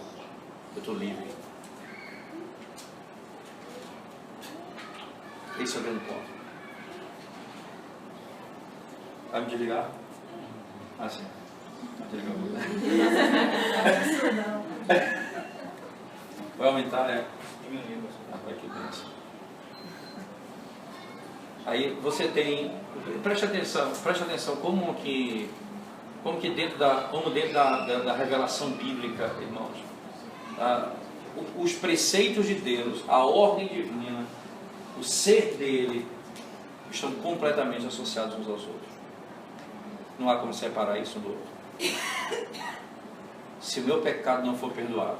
eu estou livre. Esse é o grande ponto. Vai me desligar? Ah, sim. Vai aumentar, né? Vai que benção. Aí você tem, preste atenção como dentro da revelação bíblica, irmãos, os preceitos de Deus, a ordem divina, o ser dele, estão completamente associados uns aos outros. Não há como separar isso um do outro. Se o meu pecado não for perdoado,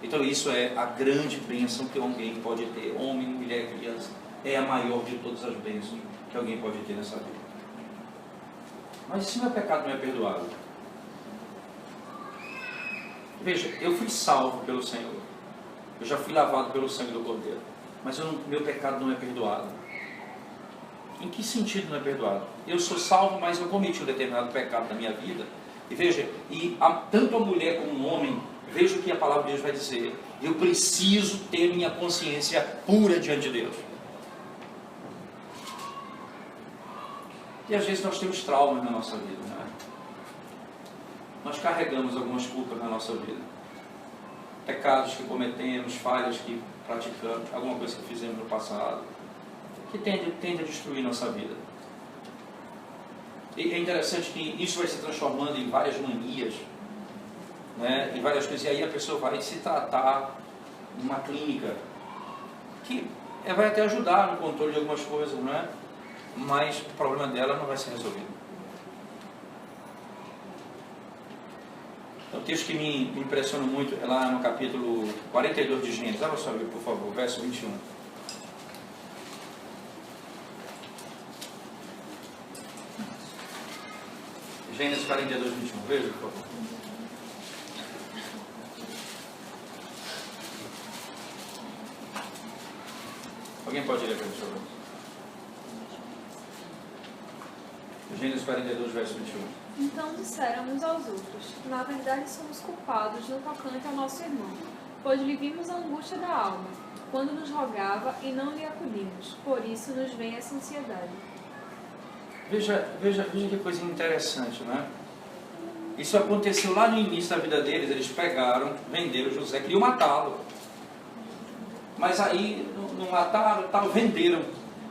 então isso é a grande bênção que alguém pode ter, homem, mulher, criança. É a maior de todas as bênçãos que alguém pode ter nessa vida. Mas se meu pecado não é perdoado? Veja, eu fui salvo pelo Senhor. Eu já fui lavado pelo sangue do Cordeiro. Mas meu pecado não é perdoado. Em que sentido não é perdoado? Eu sou salvo, mas eu cometi um determinado pecado na minha vida. E veja, tanto a mulher como o homem, veja o que a palavra de Deus vai dizer. Eu preciso ter minha consciência pura diante de Deus. E às vezes nós temos traumas na nossa vida, né? Nós carregamos algumas culpas na nossa vida. Pecados que cometemos, falhas que praticamos, alguma coisa que fizemos no passado, que tende a destruir nossa vida. E é interessante que isso vai se transformando em várias manias, né? Em várias coisas. E aí a pessoa vai se tratar numa clínica, que vai até ajudar no controle de algumas coisas, não é? Mas o problema dela não vai ser resolvido. O texto que me impressiona muito é lá no capítulo 42 de Gênesis. Abra sua Bíblia, por favor, verso 21. Gênesis 42, 21. Veja, por favor. Alguém pode ler para mim, por favor? Gênesis 42, verso 21. Então disseram uns aos outros: na verdade somos culpados no tocante ao nosso irmão, pois lhe vimos a angústia da alma, quando nos rogava e não lhe acudimos. Por isso nos vem essa ansiedade. Veja que coisa interessante, né? Isso aconteceu lá no início da vida deles. Eles pegaram, venderam José, queriam matá-lo. Mas aí não mataram, tal, venderam.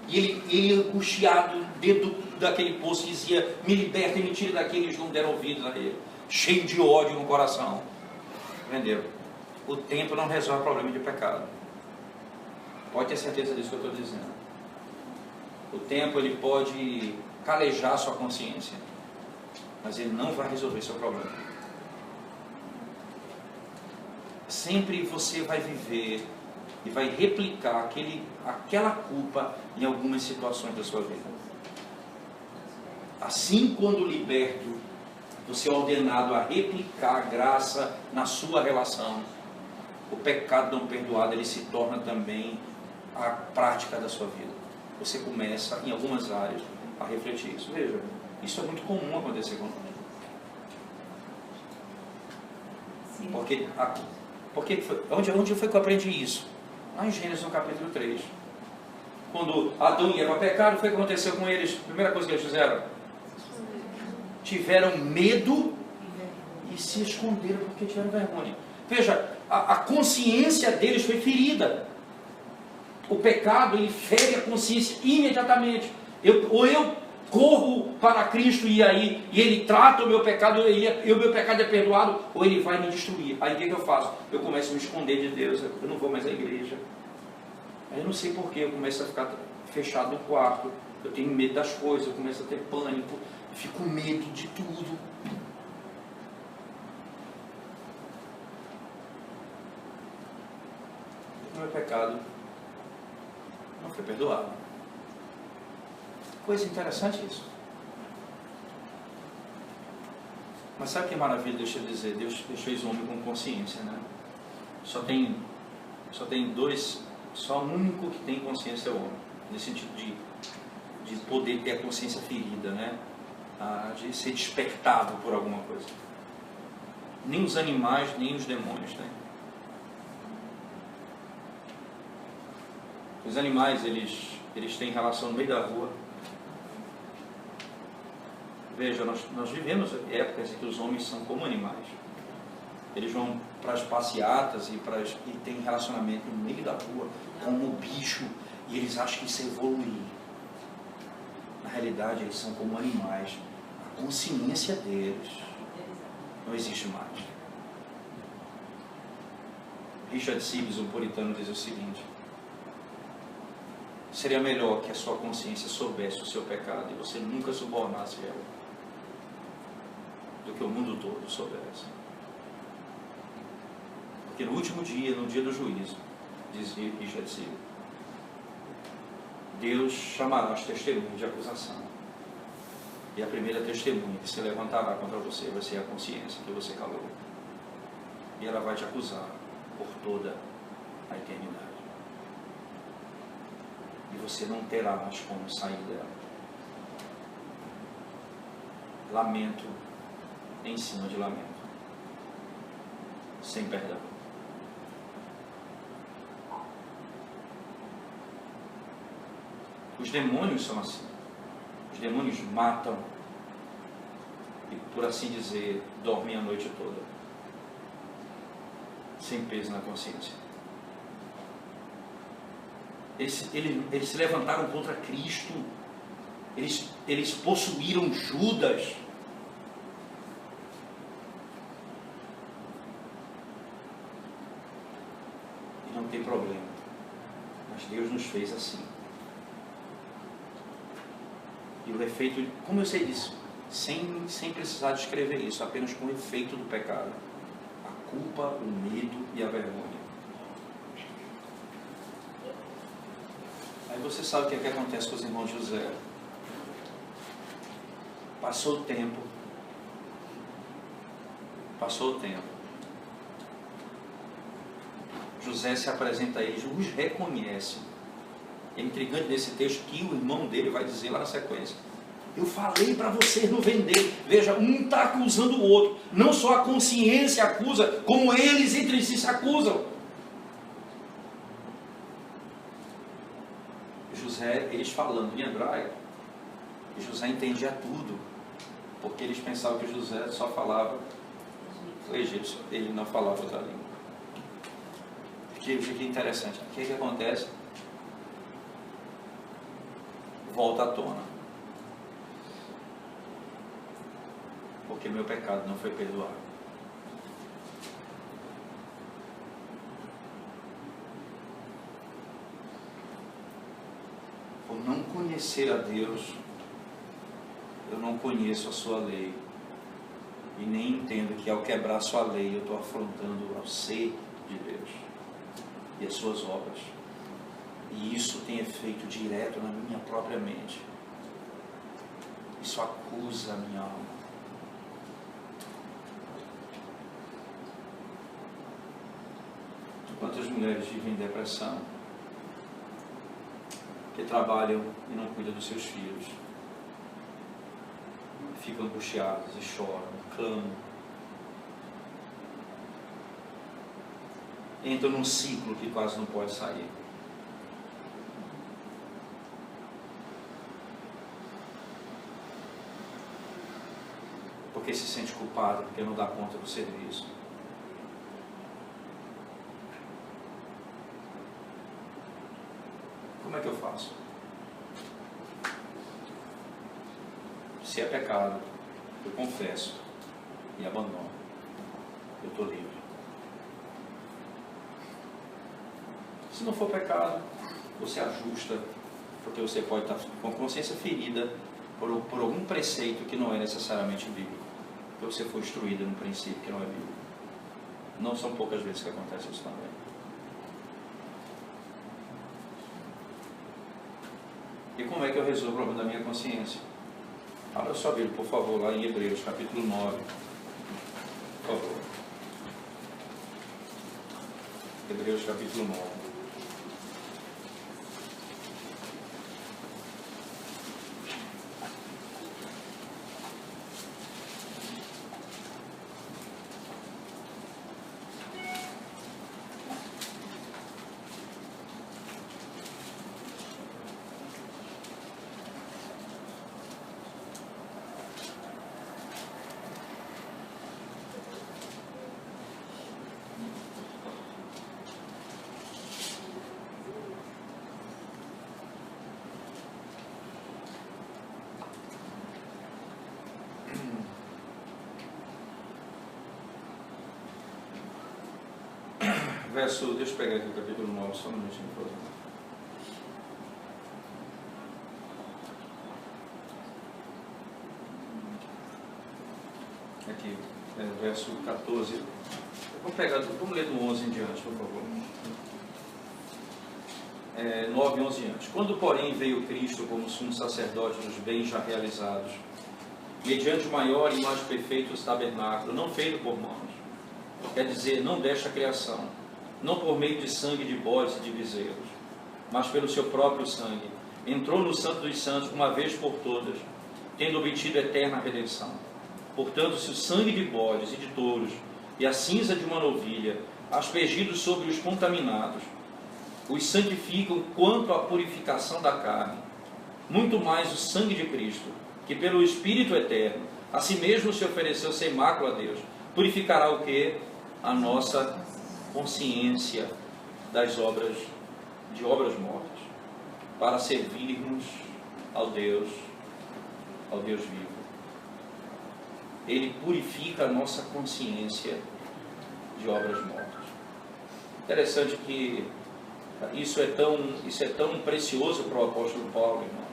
E ele angustiado dentro daquele poço, dizia: me liberta e me tire daqui. Eles não deram ouvidos a ele, cheio de ódio no coração. Venderam. O tempo não resolve o problema de pecado. Pode ter certeza disso que eu estou dizendo. O tempo ele pode calejar sua consciência, mas ele não vai resolver seu problema. Sempre você vai viver e vai replicar aquela culpa em algumas situações da sua vida. Assim, quando liberto, você é ordenado a replicar a graça na sua relação. O pecado não perdoado, ele se torna também a prática da sua vida. Você começa, em algumas áreas, a refletir isso. Veja, isso é muito comum acontecer conosco. Onde foi que eu aprendi isso? Lá em Gênesis, no capítulo 3. Quando Adão e Eva pecaram, foi o que aconteceu com eles. A primeira coisa que eles fizeram: tiveram medo e se esconderam porque tiveram vergonha. Veja, a consciência deles foi ferida. O pecado, ele fere a consciência imediatamente. Eu corro para Cristo e ele trata o meu pecado, e o meu pecado é perdoado, ou ele vai me destruir. Aí o que eu faço? Eu começo a me esconder de Deus, eu não vou mais à igreja. Aí eu não sei porquê, eu começo a ficar fechado no quarto, eu tenho medo das coisas, eu começo a ter pânico, fico com medo de tudo. O meu pecado não foi perdoado. Coisa interessante isso. Mas sabe que maravilha, deixa eu dizer, Deus fez o homem com consciência, né? Só tem dois, só o único que tem consciência é o homem, nesse sentido de poder ter a consciência ferida, né? De ser despertado por alguma coisa. Nem os animais, nem os demônios, né? Os animais, eles têm relação no meio da rua. Veja, nós vivemos épocas em que os homens são como animais. Eles vão para as passeatas e têm relacionamento no meio da rua, como bicho, e eles acham que isso é evoluir. Na realidade, eles são como animais. A consciência deles não existe mais. Richard Sibbes, um puritano, diz o seguinte: seria melhor que a sua consciência soubesse o seu pecado e você nunca subornasse ela, do que o mundo todo soubesse. Porque no último dia, no dia do juízo, diz Richard Sibbes, Deus chamará as testemunhas de acusação. E a primeira testemunha que se levantará contra você vai ser a consciência que você calou. E ela vai te acusar por toda a eternidade. E você não terá mais como sair dela. Lamento em cima de lamento. Sem perdão. Os demônios são assim. Os demônios matam e, por assim dizer, dormem a noite toda, sem peso na consciência. Eles se levantaram contra Cristo. Eles possuíram Judas. E não tem problema. Mas Deus nos fez assim. E o efeito, como eu sei disso? Sem precisar descrever isso, apenas com o efeito do pecado. A culpa, o medo e a vergonha. Aí você sabe o que é que acontece com os irmãos de José. Passou o tempo. José se apresenta a eles, os reconhece. É intrigante nesse texto que o irmão dele vai dizer lá na sequência: eu falei para vocês não vender. Veja, um está acusando o outro. Não só a consciência acusa, como eles entre si se acusam. José, eles falando em hebraico, José entendia tudo, porque eles pensavam que José só falava o egípcio, ele não falava outra língua. Que interessante. O que acontece? Volta à tona. Porque meu pecado não foi perdoado. Por não conhecer a Deus, eu não conheço a sua lei. E nem entendo que ao quebrar a sua lei, eu estou afrontando ao ser de Deus e as suas obras. E isso tem efeito direto na minha própria mente. Isso acusa a minha alma. Quantas mulheres vivem em depressão, que trabalham e não cuidam dos seus filhos, ficam angustiadas e choram, clamam, entram num ciclo que quase não pode sair. Porque se sente culpado, porque não dá conta do serviço. Como é que eu faço? Se é pecado, eu confesso e abandono. Eu estou livre. Se não for pecado, você ajusta, porque você pode estar com a consciência ferida por algum preceito que não é necessariamente bíblico. Porque você foi instruído num princípio que não é bíblico. Não são poucas vezes que acontece isso também. E como é que eu resolvo o problema da minha consciência? Abra sua Bíblia, por favor, lá em Hebreus, capítulo 9. Hebreus capítulo 9. Deixa eu pegar aqui o capítulo 9, só um minutinho, por favor. Aqui, verso 14. Vamos ler do 11 em diante, por favor. 9, 11 em diante. Quando, porém, veio Cristo como sumo sacerdote dos bens já realizados, mediante o maior e mais perfeito tabernáculo, não feito por mãos, quer dizer, não desta criação, não por meio de sangue de bodes e de bezerros, mas pelo seu próprio sangue, entrou no Santo dos Santos uma vez por todas, tendo obtido eterna redenção. Portanto, se o sangue de bodes e de touros e a cinza de uma novilha, aspergidos sobre os contaminados, os santificam quanto à purificação da carne, muito mais o sangue de Cristo, que pelo Espírito eterno, a si mesmo se ofereceu sem mácula a Deus, purificará o quê? A nossa consciência das obras, de obras mortas, para servirmos ao Deus vivo. Ele purifica a nossa consciência de obras mortas. Interessante que isso é tão precioso para o apóstolo Paulo, irmãos,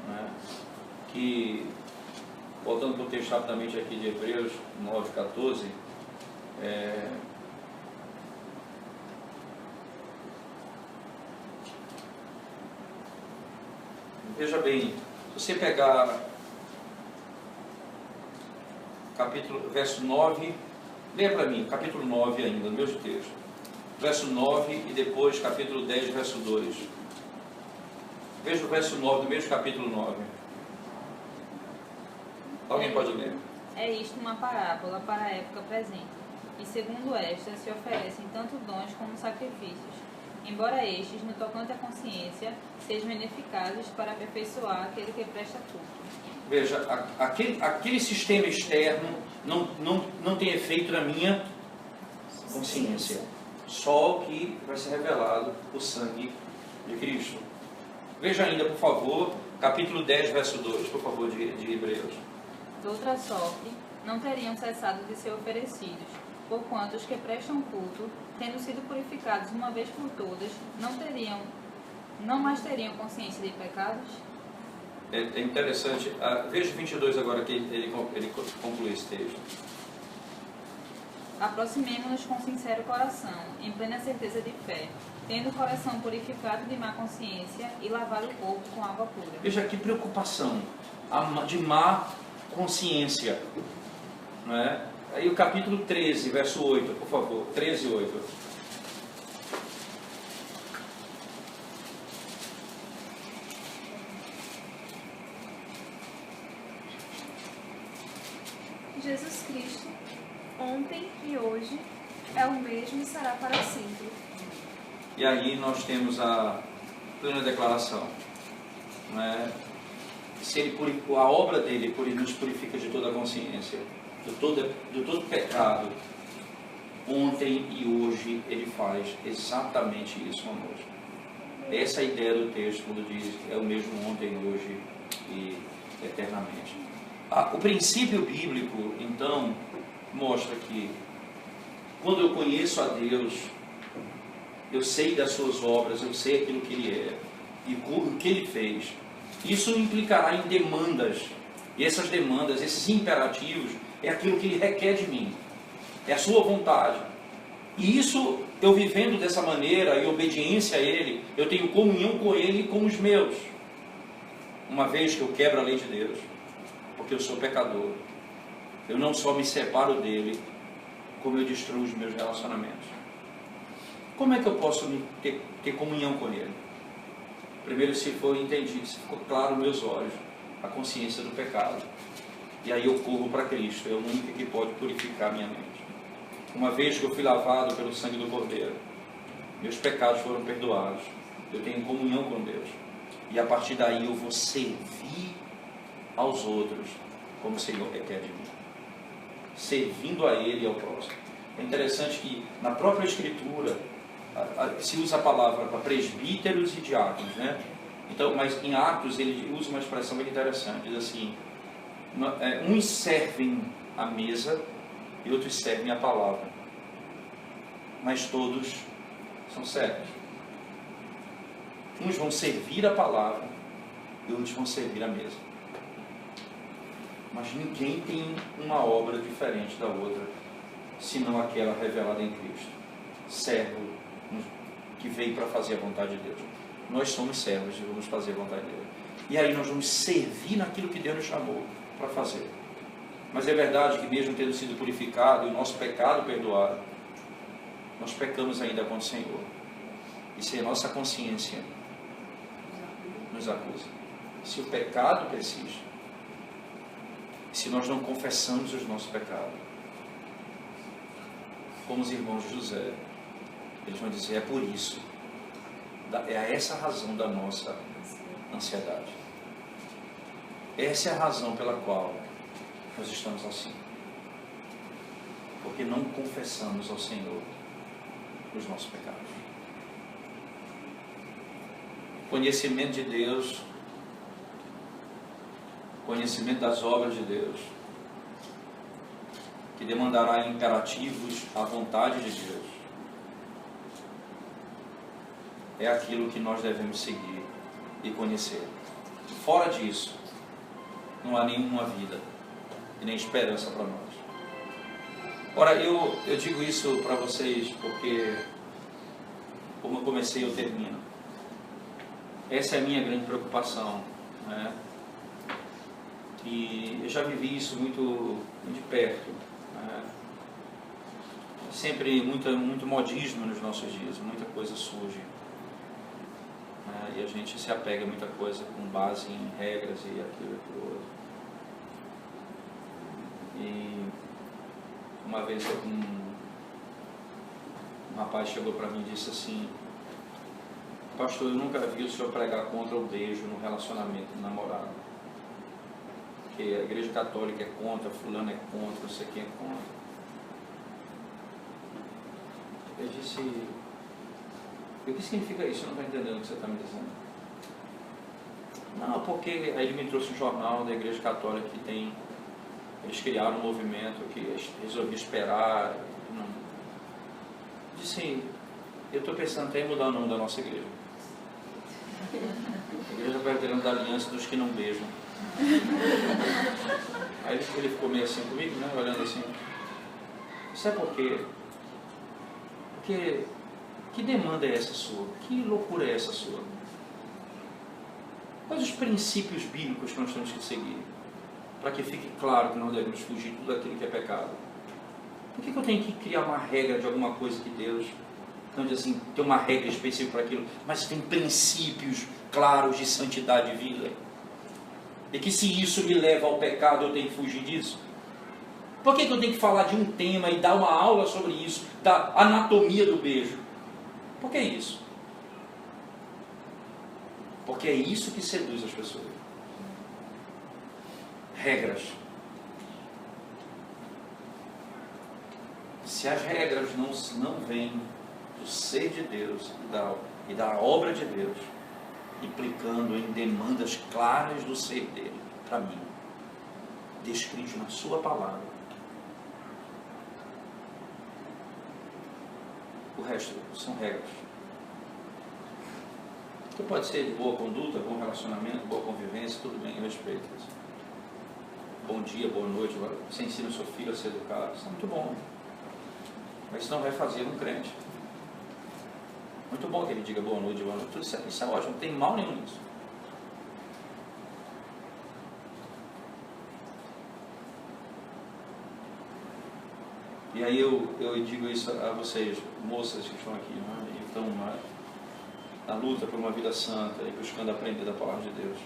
né? Que, voltando para o texto rapidamente aqui de Hebreus 9, 14, veja bem, se você pegar verso 9, leia para mim, capítulo 9 ainda, no mesmo texto, verso 9 e depois capítulo 10, verso 2. Veja o verso 9 do mesmo capítulo 9. Alguém pode ler? É isto uma parábola para a época presente, e segundo esta se oferecem tanto dons como sacrifícios, embora estes, no tocante à consciência, sejam ineficazes para aperfeiçoar aquele que presta culto. Veja, aquele sistema externo não tem efeito na minha consciência. Só o que vai ser revelado, o sangue de Cristo. Veja ainda, por favor, capítulo 10, verso 2, por favor, de Hebreus. De outra sorte, não teriam cessado de ser oferecidos, porquanto os que prestam culto, tendo sido purificados uma vez por todas, não mais teriam consciência de pecados? É interessante, veja 22 agora, que ele conclui esse texto. Aproximemo-nos com sincero coração, em plena certeza de fé, tendo o coração purificado de má consciência e lavado o corpo com água pura. Veja que preocupação de má consciência, não é? Aí o capítulo 13, verso 8, por favor, 13, 8. Jesus Cristo, ontem e hoje, é o mesmo e será para sempre. E aí nós temos a plena declaração, não é? Se ele a obra dele nos purifica de toda a consciência, de todo pecado, ontem e hoje ele faz exatamente isso conosco. Essa é a ideia do texto, quando diz é o mesmo ontem, hoje e eternamente. O princípio bíblico, então, mostra que quando eu conheço a Deus, eu sei das suas obras, eu sei aquilo que Ele é e o que Ele fez. Isso implicará em demandas, e essas demandas, esses imperativos, é aquilo que Ele requer de mim, é a sua vontade. E isso, eu vivendo dessa maneira, em obediência a Ele, eu tenho comunhão com Ele e com os meus, uma vez que eu quebro a lei de Deus, porque eu sou pecador. Eu não só me separo dele, como eu destruo os meus relacionamentos. Como é que eu posso ter comunhão com Ele? Primeiro, se for entendido, se ficou claro nos meus olhos a consciência do pecado. E aí eu corro para Cristo, é o único que pode purificar minha mente. Uma vez que eu fui lavado pelo sangue do Cordeiro, meus pecados foram perdoados, eu tenho comunhão com Deus. E a partir daí eu vou servir aos outros como o Senhor requer de mim. Servindo a Ele e ao próximo. É interessante que na própria Escritura se usa a palavra para presbíteros e diáconos, né? Então, mas em Atos ele usa uma expressão muito interessante, diz assim, uns servem a mesa e outros servem a palavra, mas todos são servos. Uns vão servir a palavra e outros vão servir a mesa. Mas ninguém tem uma obra diferente da outra, senão aquela revelada em Cristo. Servo que veio para fazer a vontade de Deus. Nós somos servos e vamos fazer a vontade de Deus. E aí nós vamos servir naquilo que Deus nos chamou para fazer. Mas é verdade que mesmo tendo sido purificado e o nosso pecado perdoado, nós pecamos ainda contra o Senhor. E se a nossa consciência nos acusa, se o pecado persiste, se nós não confessamos os nossos pecados, como os irmãos de José, eles vão dizer, é por isso, é essa a razão da nossa ansiedade. Essa é a razão pela qual nós estamos assim. Porque não confessamos ao Senhor os nossos pecados. Conhecimento de Deus, conhecimento das obras de Deus, que demandará imperativos à vontade de Deus, é aquilo que nós devemos seguir e conhecer. Fora disso, não há nenhuma vida e nem esperança para nós. Ora, eu digo isso para vocês porque, como eu comecei, eu termino. Essa é a minha grande preocupação, né? E eu já vivi isso muito de perto, né? Sempre muito modismo nos nossos dias, muita coisa surge. E a gente se apega a muita coisa com base em regras e aquilo e aquilo outro. E uma vez um rapaz chegou para mim e disse assim, pastor, eu nunca vi o senhor pregar contra o beijo no relacionamento de namorado. Porque a igreja católica é contra, fulano é contra, não sei quem é contra. Eu disse, o que significa isso? Eu não estou entendendo o que você está me dizendo. Não, porque aí ele me trouxe um jornal da igreja católica que tem, eles criaram um movimento que resolvi esperar. Não. Eu disse, eu estou pensando até em mudar o nome da nossa igreja. Igreja Presbiteriana da Aliança dos que não beijam. Aí ele ficou meio assim comigo, né, olhando assim. Sabe por quê? Porque que demanda é essa sua? Que loucura é essa sua? Quais os princípios bíblicos que nós temos que seguir? Para que fique claro que nós devemos fugir de tudo aquilo que é pecado. Por que eu tenho que criar uma regra de alguma coisa que Deus não diz assim, tem uma regra específica para aquilo, mas tem princípios claros de santidade e vida? E que se isso me leva ao pecado, eu tenho que fugir disso? Por que eu tenho que falar de um tema e dar uma aula sobre isso, da anatomia do beijo? Por que isso? Porque é isso que seduz as pessoas. Regras. Se as regras não vêm do ser de Deus e da obra de Deus, implicando em demandas claras do ser dele, para mim, descrito na sua palavra, o resto são regras. Que pode ser de boa conduta, bom relacionamento, boa convivência, tudo bem, eu respeito isso. Bom dia, boa noite, você ensina o seu filho a ser educado, isso é muito bom. Mas isso não vai fazer um crente. Muito bom que ele diga boa noite, tudo isso é ótimo, não tem mal nenhum nisso. E aí eu digo isso a vocês, moças que estão aqui, né? estão na luta por uma vida santa e buscando aprender da palavra de Deus.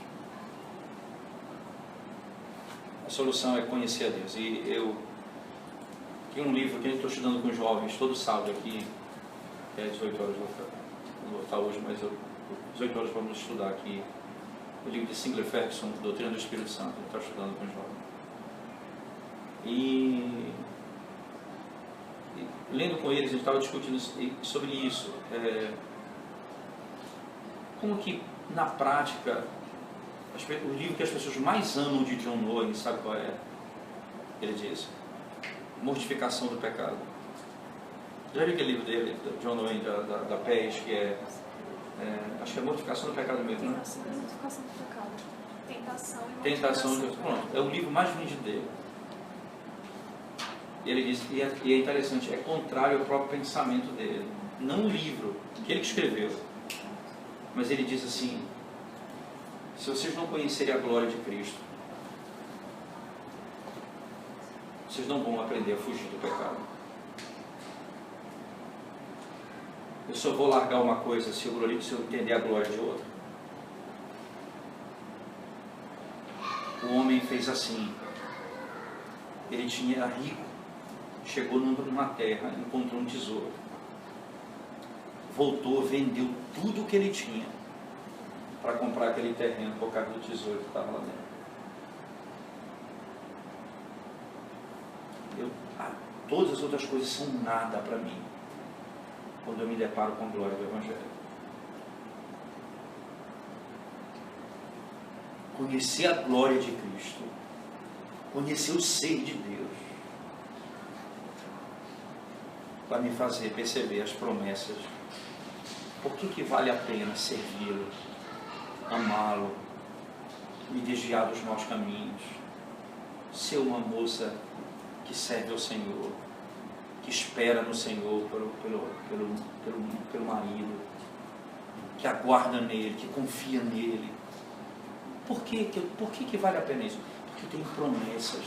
A solução é conhecer a Deus. E eu tenho um livro que eu estou estudando com jovens todo sábado aqui, é 18 horas, não vou estar hoje, mas 18 horas vamos estudar aqui o livro de Sinclair Ferguson, Doutrina do Espírito Santo. Ele está estudando com jovens. E lendo com eles, a gente estava discutindo sobre isso. Como que, na prática, o livro que as pessoas mais amam de John Owen, sabe qual é? Ele diz: Mortificação do Pecado. Já viu aquele livro dele, John Owen, da PES, que acho que é Mortificação do Pecado mesmo, né? Mortificação do Pecado. Tentação de... Pronto, é o livro mais vendido dele. E ele diz, e é interessante, é contrário ao próprio pensamento dele. Não o livro, que ele escreveu. Mas ele diz assim: se vocês não conhecerem a glória de Cristo, vocês não vão aprender a fugir do pecado. Eu só vou largar uma coisa se eu entender a glória de outra. O homem fez assim. Ele era rico, chegou numa terra, encontrou um tesouro, voltou, vendeu tudo o que ele tinha para comprar aquele terreno por causa do tesouro que estava lá dentro. Todas as outras coisas são nada para mim quando eu me deparo com a glória do Evangelho. Conhecer a glória de Cristo, conhecer o ser de Deus, vai me fazer perceber as promessas. Por que vale a pena servi-lo, amá-lo, me desviar dos maus caminhos, ser uma moça que serve ao Senhor, que espera no Senhor pelo marido, que aguarda nele, que confia nele. Por que vale a pena isso? Porque tem promessas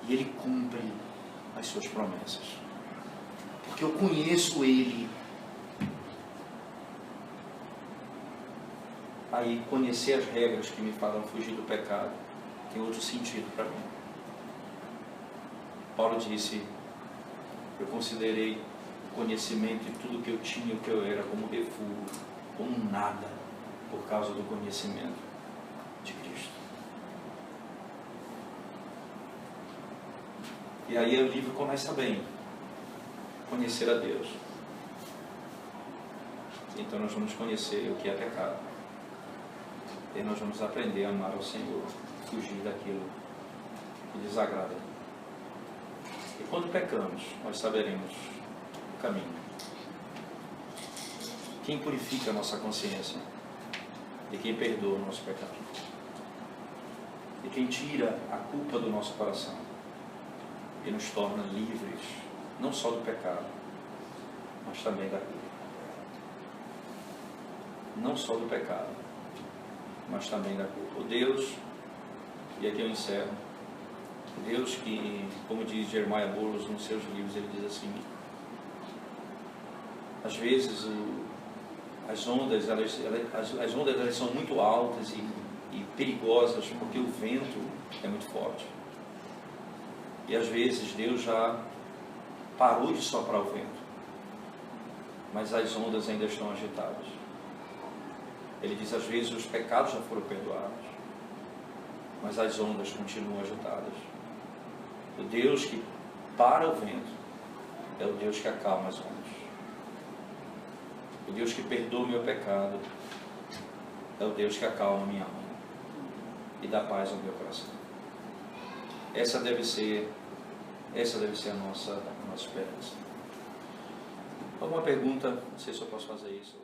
e ele cumpre as suas promessas, porque eu conheço ele. Aí conhecer as regras que me falam fugir do pecado tem outro sentido para mim. Paulo disse: eu considerei o conhecimento de tudo que eu tinha, o que eu era, como refúgio, como nada, por causa do conhecimento de Cristo. E aí o livro começa bem: conhecer a Deus. Então nós vamos conhecer o que é pecado, e nós vamos aprender a amar ao Senhor, fugir daquilo que desagrada. E quando pecamos, nós saberemos o caminho. Quem purifica a nossa consciência e quem perdoa o nosso pecado, e quem tira a culpa do nosso coração e nos torna livres, não só do pecado, mas também da culpa. Não só do pecado, mas também da culpa. O Deus, e aqui eu encerro, o Deus que, como diz Jeremiah Burroughs nos seus livros, ele diz assim: às vezes as ondas elas são muito altas e perigosas porque o vento é muito forte. E às vezes Deus já parou de soprar o vento, mas as ondas ainda estão agitadas. Ele diz: às vezes os pecados já foram perdoados, mas as ondas continuam agitadas. O Deus que para o vento é o Deus que acalma as ondas. O Deus que perdoa o meu pecado é o Deus que acalma a minha alma e dá paz ao meu coração. Essa deve ser a nossa esperança. Alguma pergunta? Não sei se eu posso fazer isso.